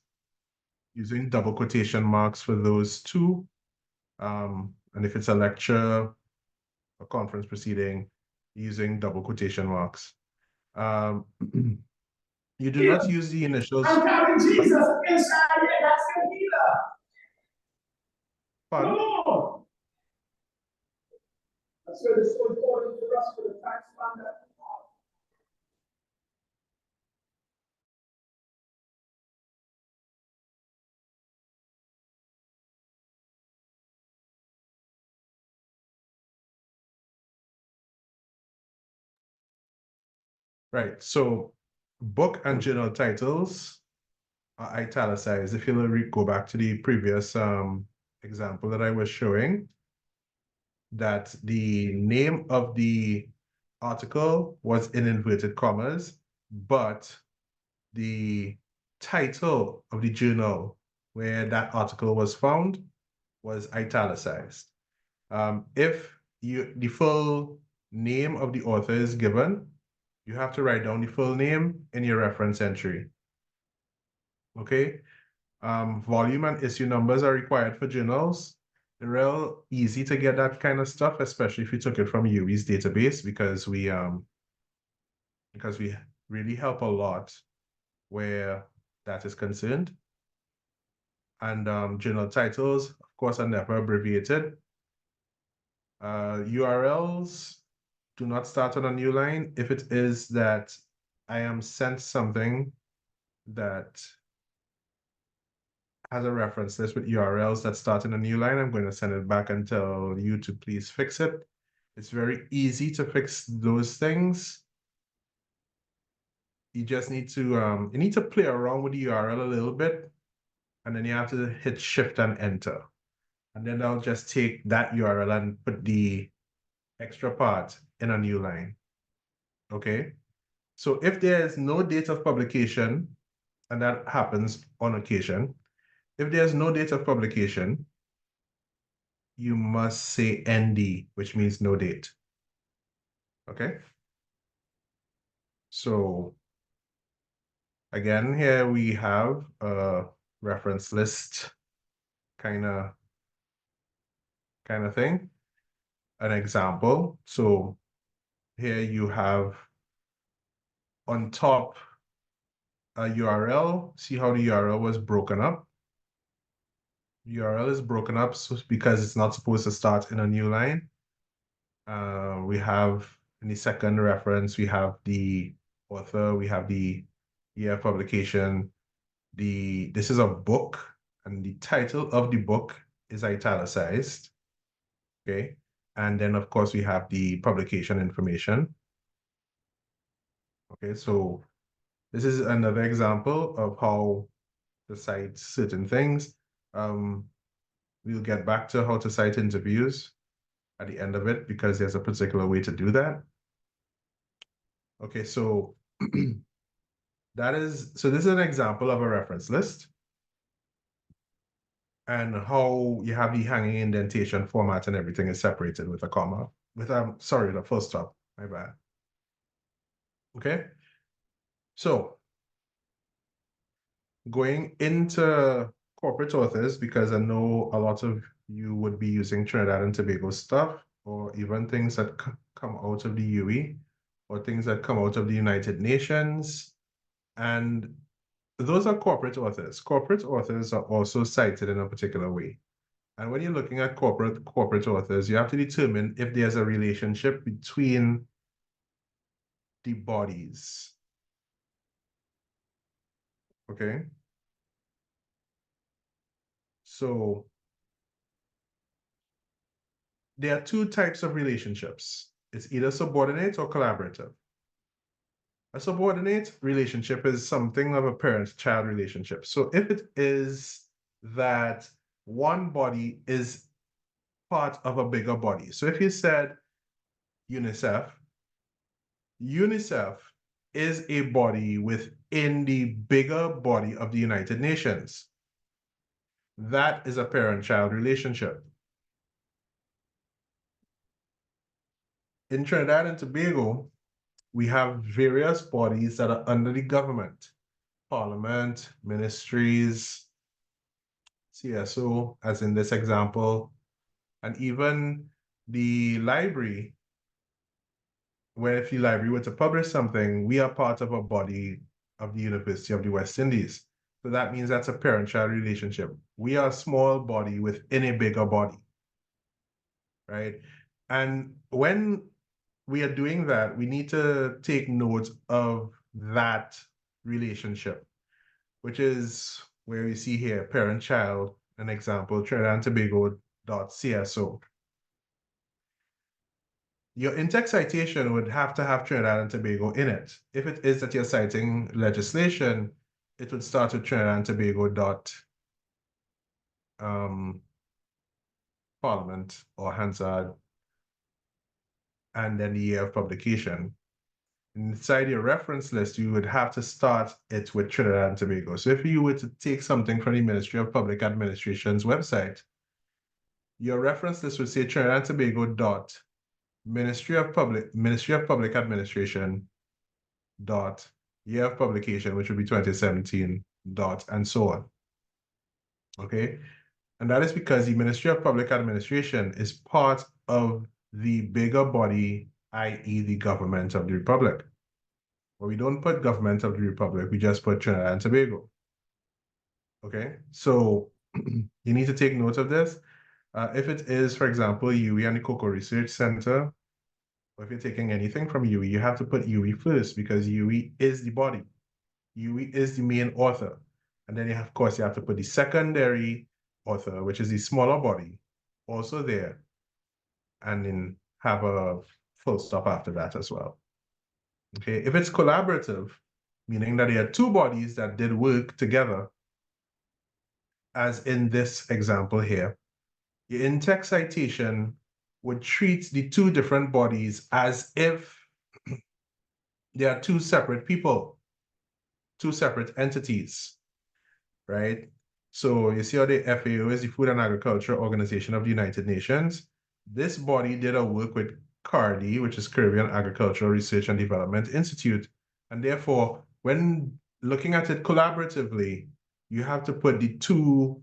using double quotation marks for those two. And if it's a lecture, a conference proceeding, using double quotation marks. You do not use the initials. I'm counting Jesus inside here. That's the healer. Pardon? Come on. That's where it's so important for us for the tax fund. Right, so book and journal titles are italicized. If you'll go back to the previous example that I was showing, that the name of the article was in inverted commas, but the title of the journal where that article was found was italicized. If the full name of the author is given, you have to write down the full name in your reference entry. Okay, volume and issue numbers are required for journals. They're real easy to get that kind of stuff, especially if you took it from UWI's database, because we really help a lot where that is concerned. And journal titles, of course, are never abbreviated. URLs do not start on a new line. If it is that I am sent something that has a reference list with URLs that start in a new line, I'm going to send it back and tell you to please fix it. It's very easy to fix those things. You just need to play around with the URL a little bit, and then you have to hit Shift and Enter. And then I'll just take that URL and put the extra part in a new line. Okay, so if there's no date of publication, and that happens on occasion, if there's no date of publication, you must say ND, which means no date. Okay, so again, here we have a reference list kind of thing, an example. So here you have on top a URL. See how the URL was broken up? URL is broken up because it's not supposed to start in a new line. We have in the second reference, we have the author, we have the year of publication. This is a book, and the title of the book is italicized. Okay, and then of course we have the publication information. Okay, so this is another example of how to cite certain things. We'll get back to how to cite interviews. at the end of it because there's a particular way to do that. Okay, so this is an example of a reference list and how you have the hanging indentation format and everything is separated with a comma, with sorry, the full stop, my bad. Okay, so going into corporate authors, because I know a lot of you would be using Trinidad and Tobago stuff, or even things that come out of the UE, or things that come out of the United Nations. And those are corporate authors. Corporate authors are also cited in a particular way. And when you're looking at corporate authors, you have to determine if there's a relationship between the bodies. Okay? So there are two types of relationships. It's either subordinate or collaborative. A subordinate relationship is something of a parent-child relationship. So if it is that one body is part of a bigger body. So if you said UNICEF, UNICEF is a body within the bigger body of the United Nations. That is a parent-child relationship. In Trinidad and Tobago, we have various bodies that are under the government, parliament, ministries, CSO, as in this example, and even the library, where if the library were to publish something, we are part of a body of the University of the West Indies. So that means that's a parent-child relationship. We are a small body within a bigger body, right? And when we are doing that, we need to take note of that relationship, which is where we see here, parent-child, an example, Trinidad and Tobago.cso. Your in-text citation would have to have Trinidad and Tobago in it. If it is that you're citing legislation, it would start with Trinidad and Tobago Parliament or Hansard, and then the year of publication. Inside your reference list, you would have to start it with Trinidad and Tobago. So if you were to take something from the Ministry of Public Administration's website, your reference list would say Trinidad and Tobago dot Ministry of Public Administration dot year of publication, which would be 2017 dot and so on. Okay, and that is because the Ministry of Public Administration is part of the bigger body, i.e. the government of the Republic. But we don't put government of the Republic, we just put Trinidad and Tobago. Okay, so you need to take note of this. If it is, for example, UE and the Cocoa Research Center, or if you're taking anything from UE, you have to put UE first because UE is the body. UE is the main author. And then, of course, you have to put the secondary author, which is the smaller body, also there. And then have a full stop after that as well. Okay, if it's collaborative, meaning that there are two bodies that did work together, as in this example here, your in-text citation would treat the two different bodies as if they are two separate people, two separate entities, right? So you see how the FAO is the Food and Agriculture Organization of the United Nations. This body did a work with CARDI, which is Caribbean Agricultural Research and Development Institute. And therefore, when looking at it collaboratively, you have to put the two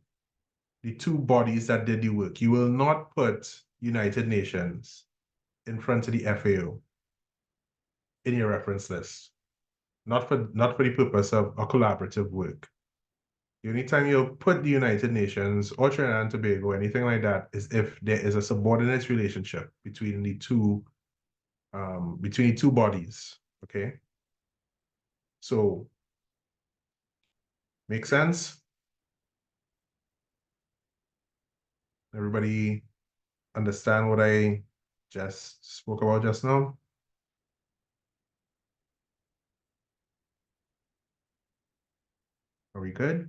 bodies that did the work. You will not put United Nations in front of the FAO in your reference list, not for the purpose of a collaborative work. The only time you'll put the United Nations or Trinidad and Tobago, anything like that, is if there is a subordinate relationship between the two bodies. Okay. So, make sense? Everybody understand what I just spoke about just now? Are we good?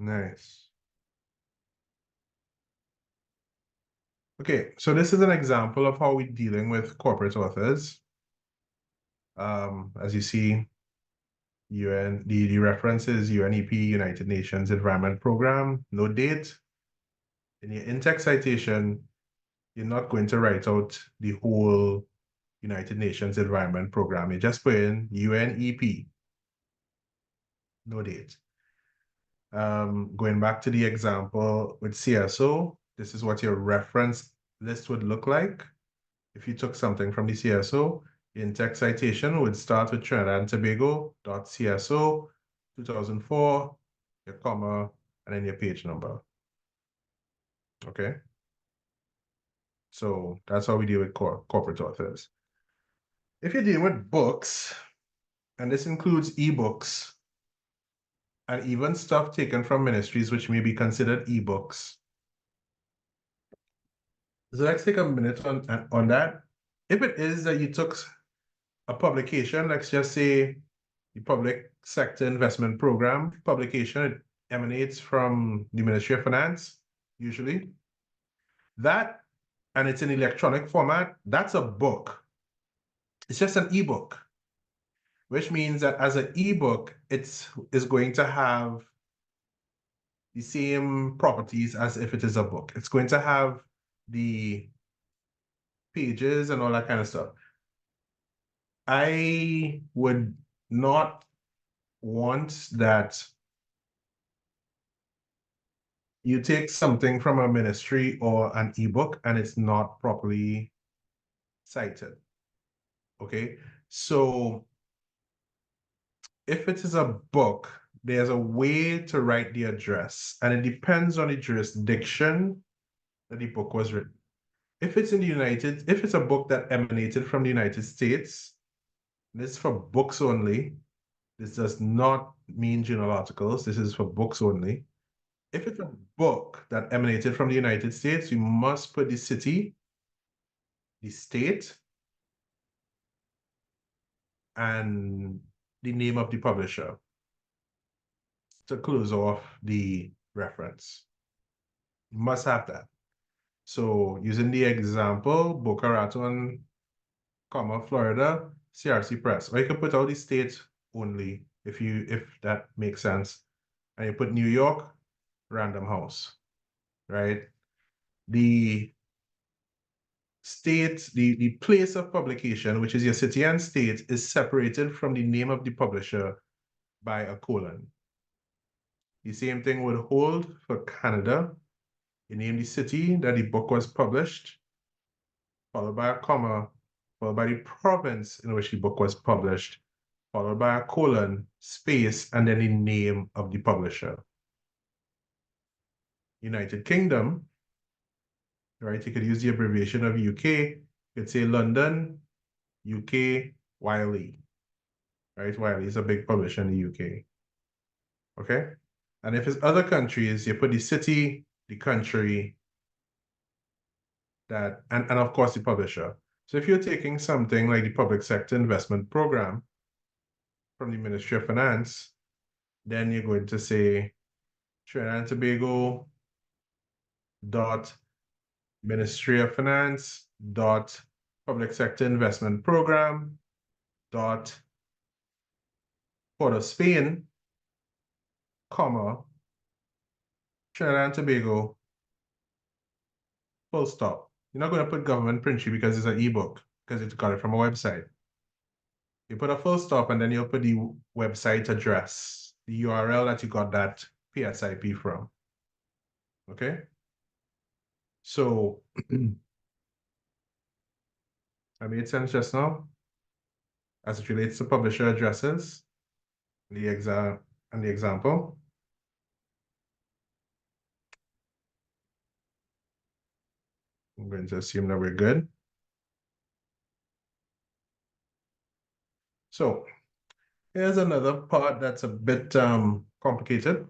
Nice. Okay, so this is an example of how we're dealing with corporate authors. As you see, the reference is UNEP, United Nations Environment Program, no date. In your in-text citation, you're not going to write out the whole United Nations Environment Program. You just put in UNEP, no date. Going back to the example with CSO, this is what your reference list would look like. If you took something from the CSO, your in-text citation would start with Trinidad and Tobago .cso 2004, your comma, and then your page number. Okay. So that's how we deal with corporate authors. If you're dealing with books, and this includes ebooks, and even stuff taken from ministries which may be considered ebooks. So let's take a minute on that. If it is that you took a publication, let's just say the Public Sector Investment Program publication, it emanates from the Ministry of Finance, usually. That, and it's in electronic format, that's a book. It's just an ebook, which means that as an ebook, it is going to have the same properties as if it is a book. It's going to have the pages and all that kind of stuff. I would not want that you take something from a ministry or an ebook and it's not properly cited. Okay, so if it is a book, there's a way to write the address, and it depends on the jurisdiction that the book was written. If it's if it's a book that emanated from the United States, this is for books only. This does not mean journal articles. This is for books only. If it's a book that emanated from the United States, you must put the city, the state, and the name of the publisher to close off the reference. You must have that. So using the example, Boca Raton, Florida, CRC Press, or you can put all the states only if that makes sense. And you put New York, Random House, right? The state, the place of publication, which is your city and state, is separated from the name of the publisher by a colon. The same thing would hold for Canada. You name the city that the book was published, followed by a comma, followed by the province in which the book was published, followed by a colon, space, and then the name of the publisher. United Kingdom, right? You could use the abbreviation of UK. You could say London, UK, Wiley, right? Wiley is a big publisher in the UK. Okay? And if it's other countries, you put the city, the country, and of course the publisher. So if you're taking something like the Public Sector Investment Program from the Ministry of Finance, then you're going to say Trinidad and Tobago dot Ministry of Finance dot Public Sector Investment Program dot Port of Spain, comma, Trinidad and Tobago, full stop. You're not going to put government printry because it's an ebook, because you got it from a website. You put a full stop and then you'll put the website address, the URL that you got that PSIP from. Okay? So, I made sense just now as it relates to publisher addresses, the example. I'm going to assume that we're good. So here's another part that's a bit complicated.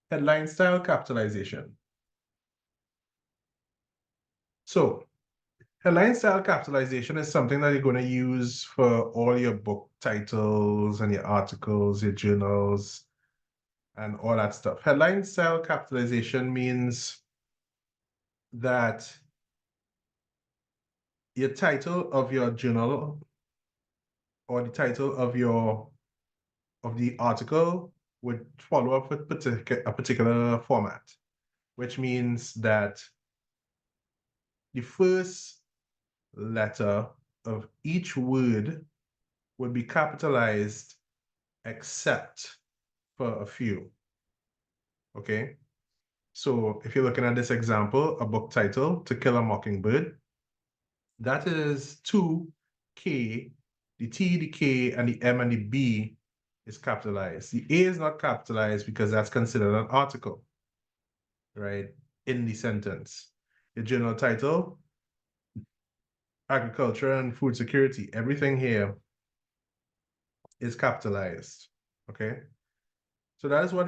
Headline style capitalization. So headline style capitalization is something that you're going to use for all your book titles and your articles, your journals, and all that stuff. Headline style capitalization means that your title of your journal or the title of the article would follow up with a particular format, which means that the first letter of each word would be capitalized except for a few. Okay, so if you're looking at this example, a book title, To Kill a Mockingbird, that is 2K, the T, the K, and the M and the B is capitalized. The A is not capitalized because that's considered an article, right, in the sentence. The journal title, Agriculture and Food Security, everything here is capitalized, okay? So that is what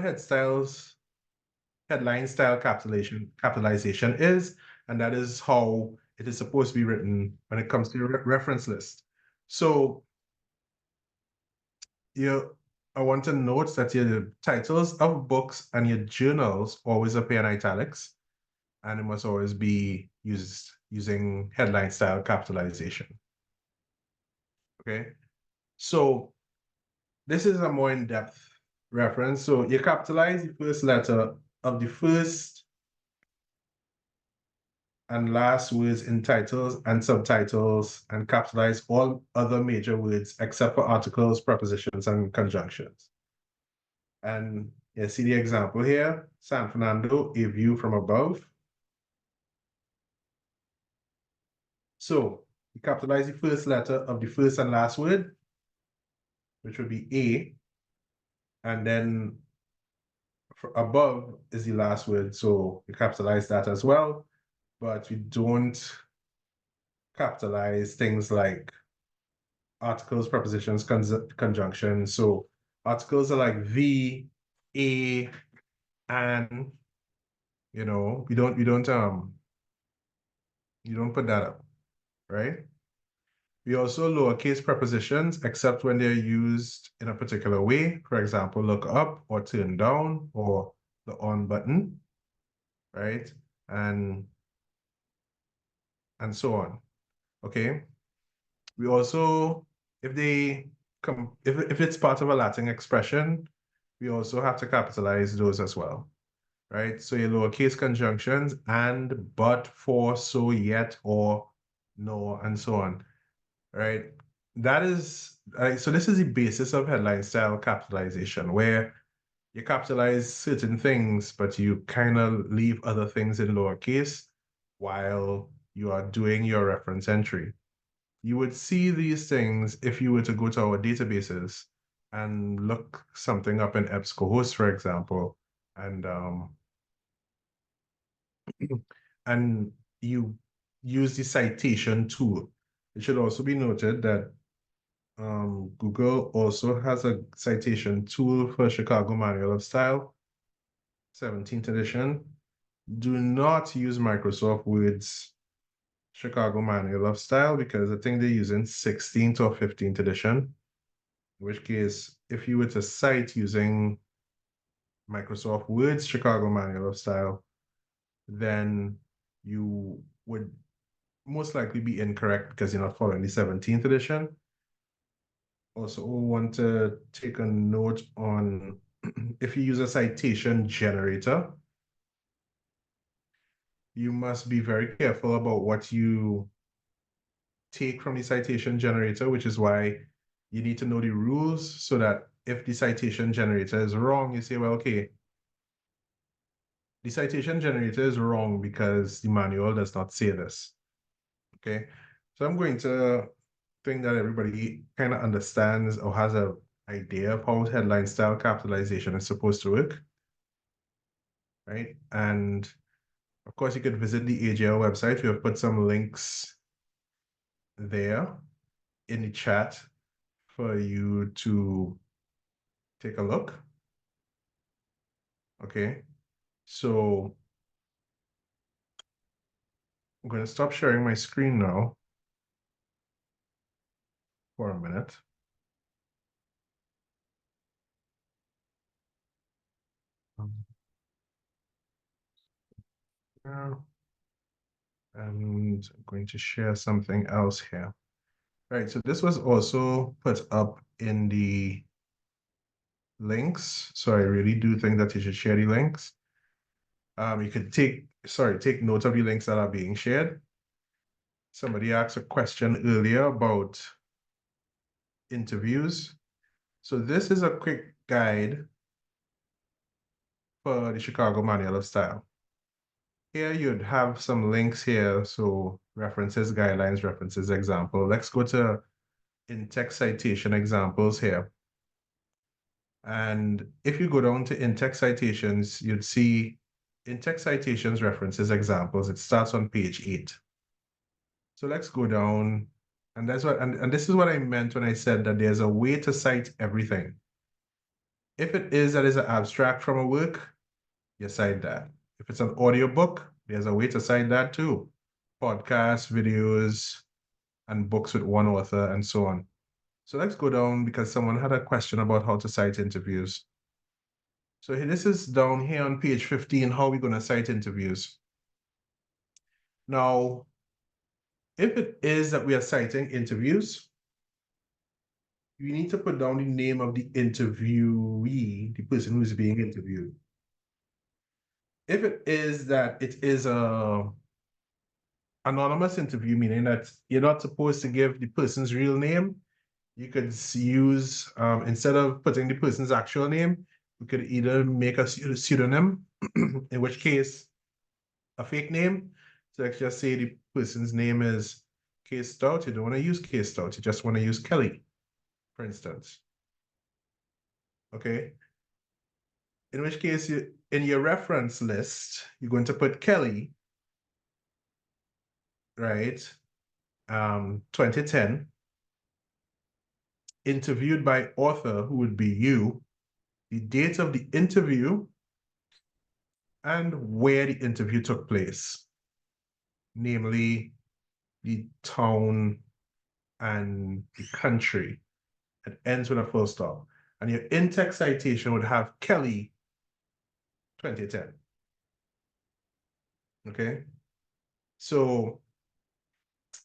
headline style capitalization is, and that is how it is supposed to be written when it comes to your reference list. So I want to note that your titles of books and your journals always appear in italics, and it must always be used using headline style capitalization. Okay, so this is a more in-depth reference. So you capitalize the first letter of the first and last words in titles and subtitles, and capitalize all other major words except for articles, prepositions, and conjunctions. And you see the example here, San Fernando, a view from above. So you capitalize the first letter of the first and last word, which would be A, and then above is the last word, so you capitalize that as well, but we don't capitalize things like articles, prepositions, conjunctions. So articles are like the, a, and, you don't put that up, right? We also lowercase prepositions, except when they're used in a particular way. For example, look up or turn down or the on button, right? And so on. Okay. We also, if it's part of a Latin expression, we also have to capitalize those as well, right? So your lowercase conjunctions and, but, for, so, yet, or, no, and so on, right? That is, so this is the basis of headline style capitalization, where you capitalize certain things, but you kind of leave other things in lowercase while you are doing your reference entry. You would see these things if you were to go to our databases and look something up in EBSCOhost, for example, and and you use the citation tool. It should also be noted that Google also has a citation tool for Chicago Manual of Style, 17th edition. Do not use Microsoft Word's Chicago Manual of Style because I think they're using 16th or 15th edition, in which case, if you were to cite using Microsoft Word's Chicago Manual of Style, then you would most likely be incorrect because you're not following the 17th edition. Also want to take a note on if you use a citation generator, you must be very careful about what you take from the citation generator, which is why you need to know the rules so that if the citation generator is wrong, you say, well, okay, the citation generator is wrong because the manual does not say this. Okay, so I'm going to think that everybody kind of understands or has an idea of how headline style capitalization is supposed to work, right? And of course, you could visit the AJL website. We have put some links there in the chat for you to take a look. Okay, so I'm going to stop sharing my screen now for a minute. And I'm going to share something else here. Right, so this was also put up in the links. So I really do think that you should share the links. You could take note of the links that are being shared. Somebody asked a question earlier about interviews. So this is a quick guide for the Chicago Manual of Style. Here you'd have some links here. So references, guidelines, references, example. Let's go to in-text citation examples here. And if you go down to in-text citations, you'd see in-text citations, references, examples. It starts on page 8. So let's go down, and that's what, and this is what I meant when I said that there's a way to cite everything. If it is that is an abstract from a work, you cite that. If it's an audiobook, there's a way to cite that too. Podcasts, videos, and books with one author, and so on. So let's go down because someone had a question about how to cite interviews. So this is down here on page 15, how we're going to cite interviews. Now, if it is that we are citing interviews, you need to put down the name of the interviewee, the person who's being interviewed. If it is that it is a anonymous interview, meaning that you're not supposed to give the person's real name, you could use, instead of putting the person's actual name, we could either make a pseudonym, in which case, a fake name. So let's just say the person's name is K Stout. You don't want to use K Stout. You just want to use Kelly, for instance. Okay. In which case, in your reference list, you're going to put Kelly, right? 2010. Interviewed by author, who would be you, the date of the interview, and where the interview took place, namely the town and the country. It ends with a full stop. And your in-text citation would have Kelly 2010. Okay. So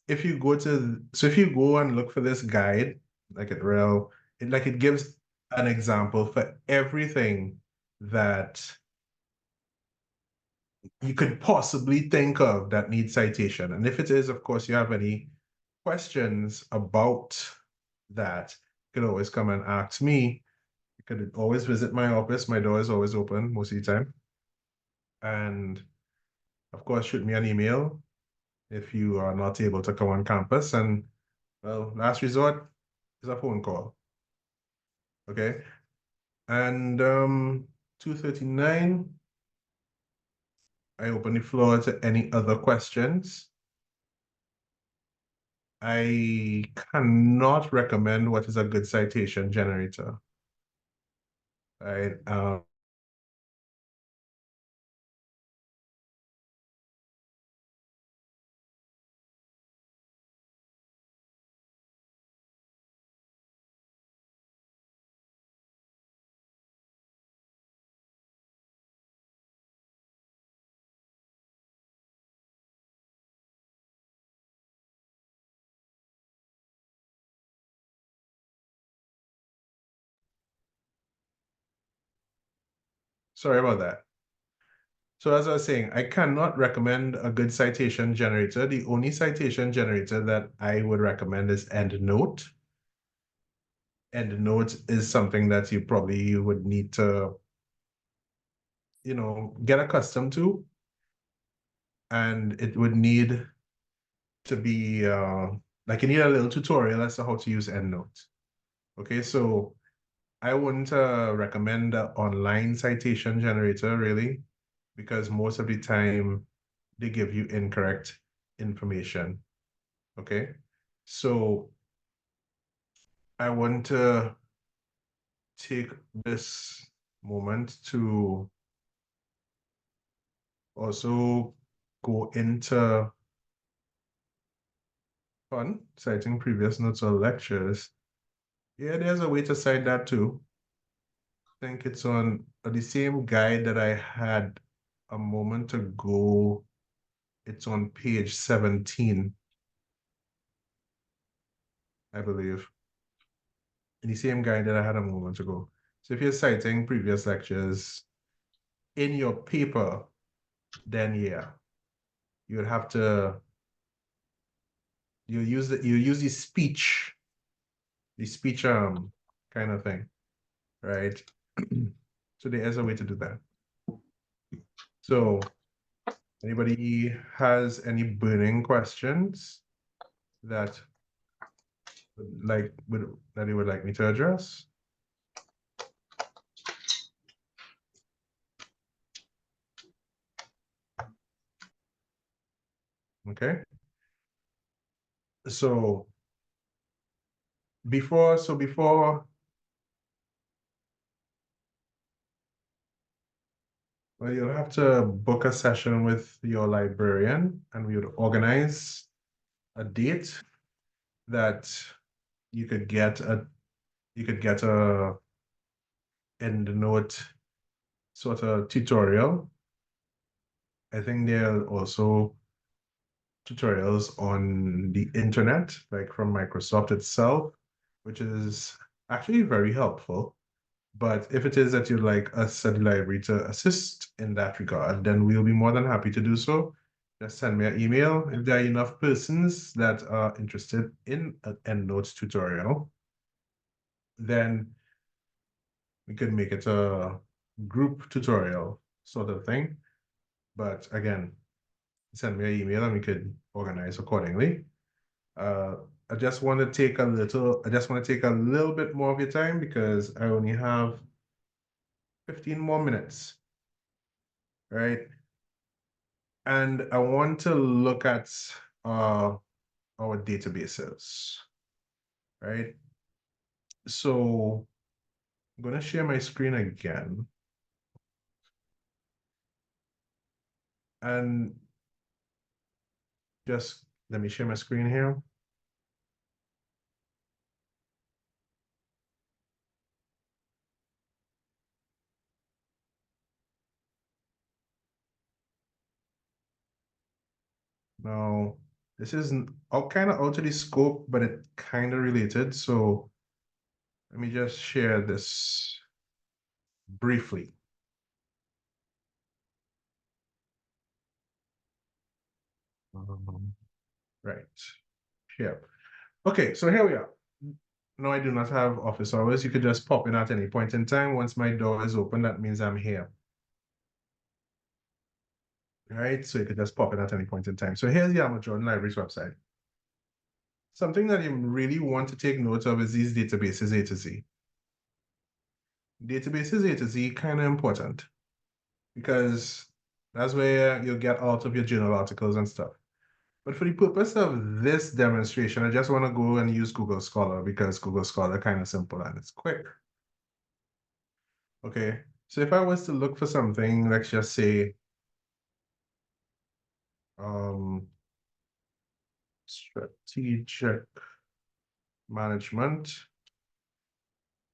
if you go and look for this guide, it gives an example for everything that you could possibly think of that needs citation. And if it is, of course, you have any questions about that, you could always come and ask me. You could always visit my office. My door is always open most of the time. And of course, shoot me an email if you are not able to come on campus. And well, last resort is a phone call. Okay. And 2:39, I open the floor to any other questions. I cannot recommend what is a good citation generator. Right. Sorry about that. So as I was saying, I cannot recommend a good citation generator. The only citation generator that I would recommend is EndNote. EndNote is something that you would need to, get accustomed to. And it would need to be, you need a little tutorial as to how to use EndNote. Okay, so I wouldn't recommend an online citation generator, really, because most of the time they give you incorrect information. Okay, so I want to take this moment to also go into citing previous notes or lectures. Yeah, there's a way to cite that too. think it's on the same guide that I had a moment ago. It's on page 17, I believe. In the same guide that I had a moment ago. So if you're citing previous lectures in your paper, then yeah, you would have to you use the speech kind of thing, right? So there is a way to do that. So anybody has any burning questions that that they would like me to address? Okay. So before well, you'll have to book a session with your librarian, and we would organize a date that you could get a EndNote sort of tutorial. I think there are also tutorials on the internet, like from Microsoft itself, which is actually very helpful. But if it is that you'd like us at the library to assist in that regard, then we'll be more than happy to do so. Just send me an email. If there are enough persons that are interested in an EndNote tutorial, then we could make it a group tutorial sort of thing. But again, send me an email and we could organize accordingly. I just want to take a little bit more of your time because I only have 15 more minutes, right? And I want to look at our databases, right? So I'm going to share my screen again. And just let me share my screen here. Now, this isn't all kind of out of the scope, but it kind of related. So let me just share this briefly. Right here. Okay, so here we are. No, I do not have office hours. You could just pop in at any point in time. Once my door is open, that means I'm here. Right, so you could just pop in at any point in time. So here's the Alma Library's website. Something that you really want to take note of is these databases A to Z. Databases A to Z kind of important because that's where you'll get a lot of your journal articles and stuff. But for the purpose of this demonstration, I just want to go and use Google Scholar because Google Scholar kind of simple and it's quick. Okay, so if I was to look for something, let's just say, strategic management,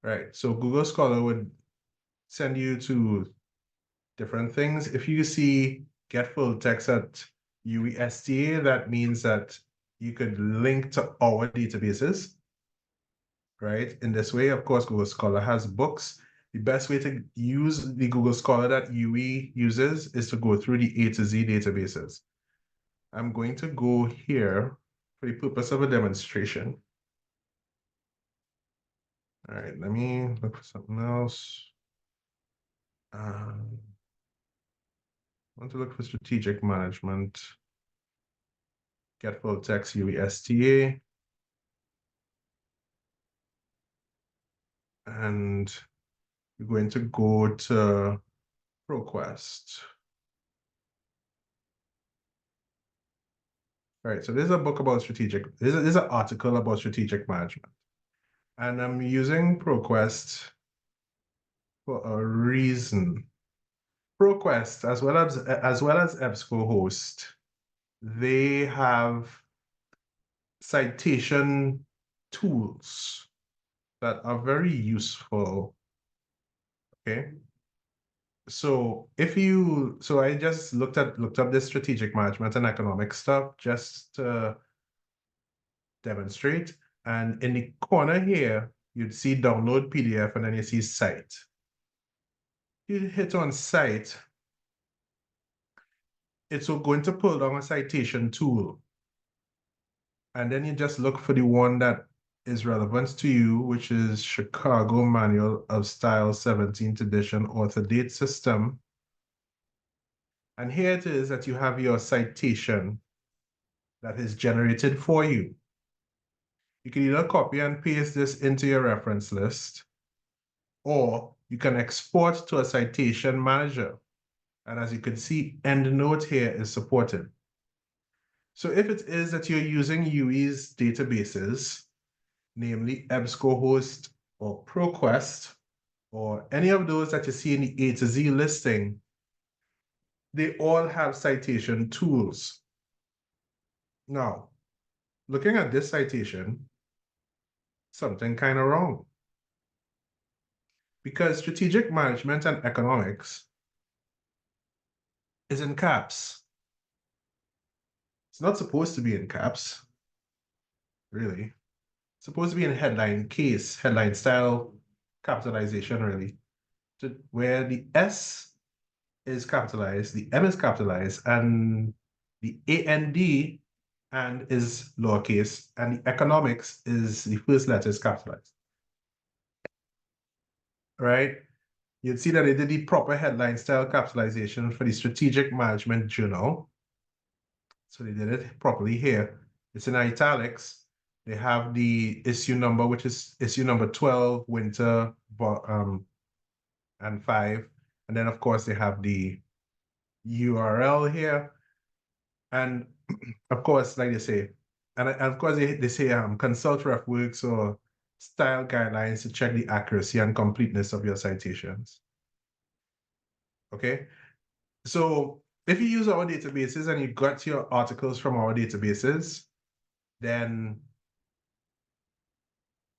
right? So Google Scholar would send you to different things. If you see get full text at UESTA, that means that you could link to our databases, right? In this way, of course, Google Scholar has books. The best way to use the Google Scholar that UE uses is to go through the A to Z databases. I'm going to go here for the purpose of a demonstration. All right, let me look for something else. I want to look for strategic management. Get full text UESTA. And you're going to go to ProQuest. All right, so there's a book about there's an article about strategic management. And I'm using ProQuest for a reason. ProQuest, as well as EBSCOhost, they have citation tools that are very useful. Okay. So so I just looked up this strategic management and economic stuff just to demonstrate. And in the corner here, you'd see download PDF and then you see cite. You hit on cite, it's going to pull down a citation tool. And then you just look for the one that is relevant to you, which is Chicago Manual of Style 17th edition author date system. And here it is that you have your citation that is generated for you. You can either copy and paste this into your reference list, or you can export to a citation manager. And as you can see, EndNote here is supported. So if it is that you're using UE's databases, namely EBSCOhost or ProQuest, or any of those that you see in the A to Z listing, they all have citation tools. Now, looking at this citation, something kind of wrong. Because strategic management and economics is in caps. It's not supposed to be in caps, really. It's supposed to be in headline style capitalization, really. Where the S is capitalized, the M is capitalized, and the AND and is lowercase, and the economics is the first letter is capitalized. Right? You'd see that they did the proper headline style capitalization for the Strategic Management Journal. So they did it properly here. It's in italics. They have the issue number, which is issue number 12, winter, and 5. And then, of course, they have the URL here. And of course, like they say, and of course, they say consult RefWorks or style guidelines to check the accuracy and completeness of your citations. Okay, so if you use our databases and you got your articles from our databases, then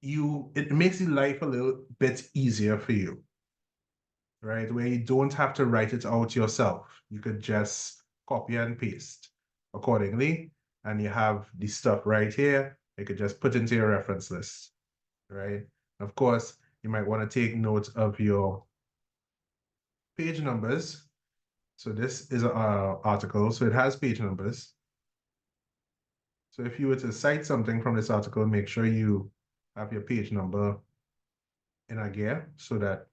it makes your life a little bit easier for you, right? Where you don't have to write it out yourself. You could just copy and paste accordingly, and you have the stuff right here. You could just put into your reference list, right? Of course, you might want to take note of your page numbers. So this is an article, so it has page numbers. So if you were to cite something from this article, make sure you have your page number in a gear so that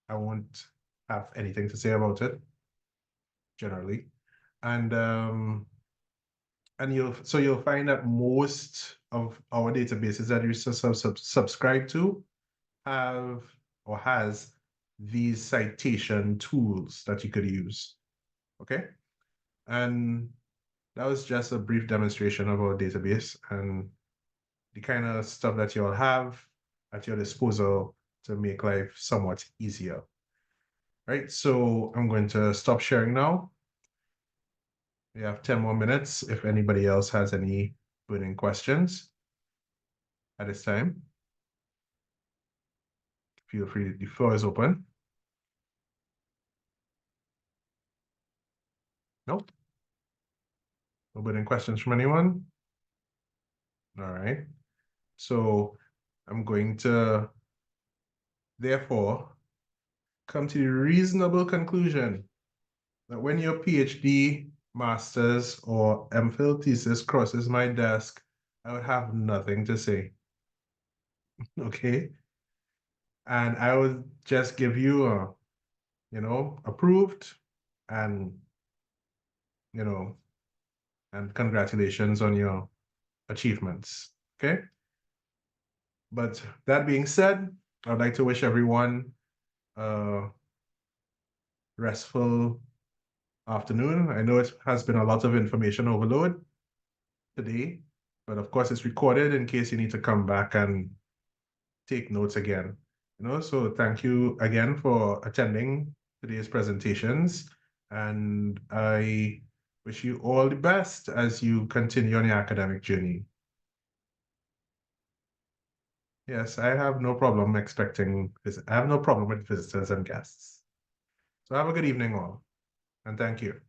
I won't have anything to say about it, generally. And you'll find that most of our databases that you subscribe to have or has these citation tools that you could use. Okay, and that was just a brief demonstration of our database and the kind of stuff that you'll have at your disposal to make life somewhat easier. Right, so I'm going to stop sharing now. We have 10 more minutes if anybody else has any burning questions at this time. Feel free, the floor is open. Nope. No burning questions from anyone? All right. So I'm going to, therefore, come to the reasonable conclusion that when your PhD, master's, or MPhil thesis crosses my desk, I would have nothing to say. Okay? And I would just give you a, approved and, and congratulations on your achievements. Okay? But that being said, I'd like to wish everyone a restful afternoon. I know it has been a lot of information overload today, but of course it's recorded in case you need to come back and take notes again. So thank you again for attending today's presentations, and I wish you all the best as you continue on your academic journey. Yes, I have no problem I have no problem with visitors and guests. So have a good evening all, and thank you.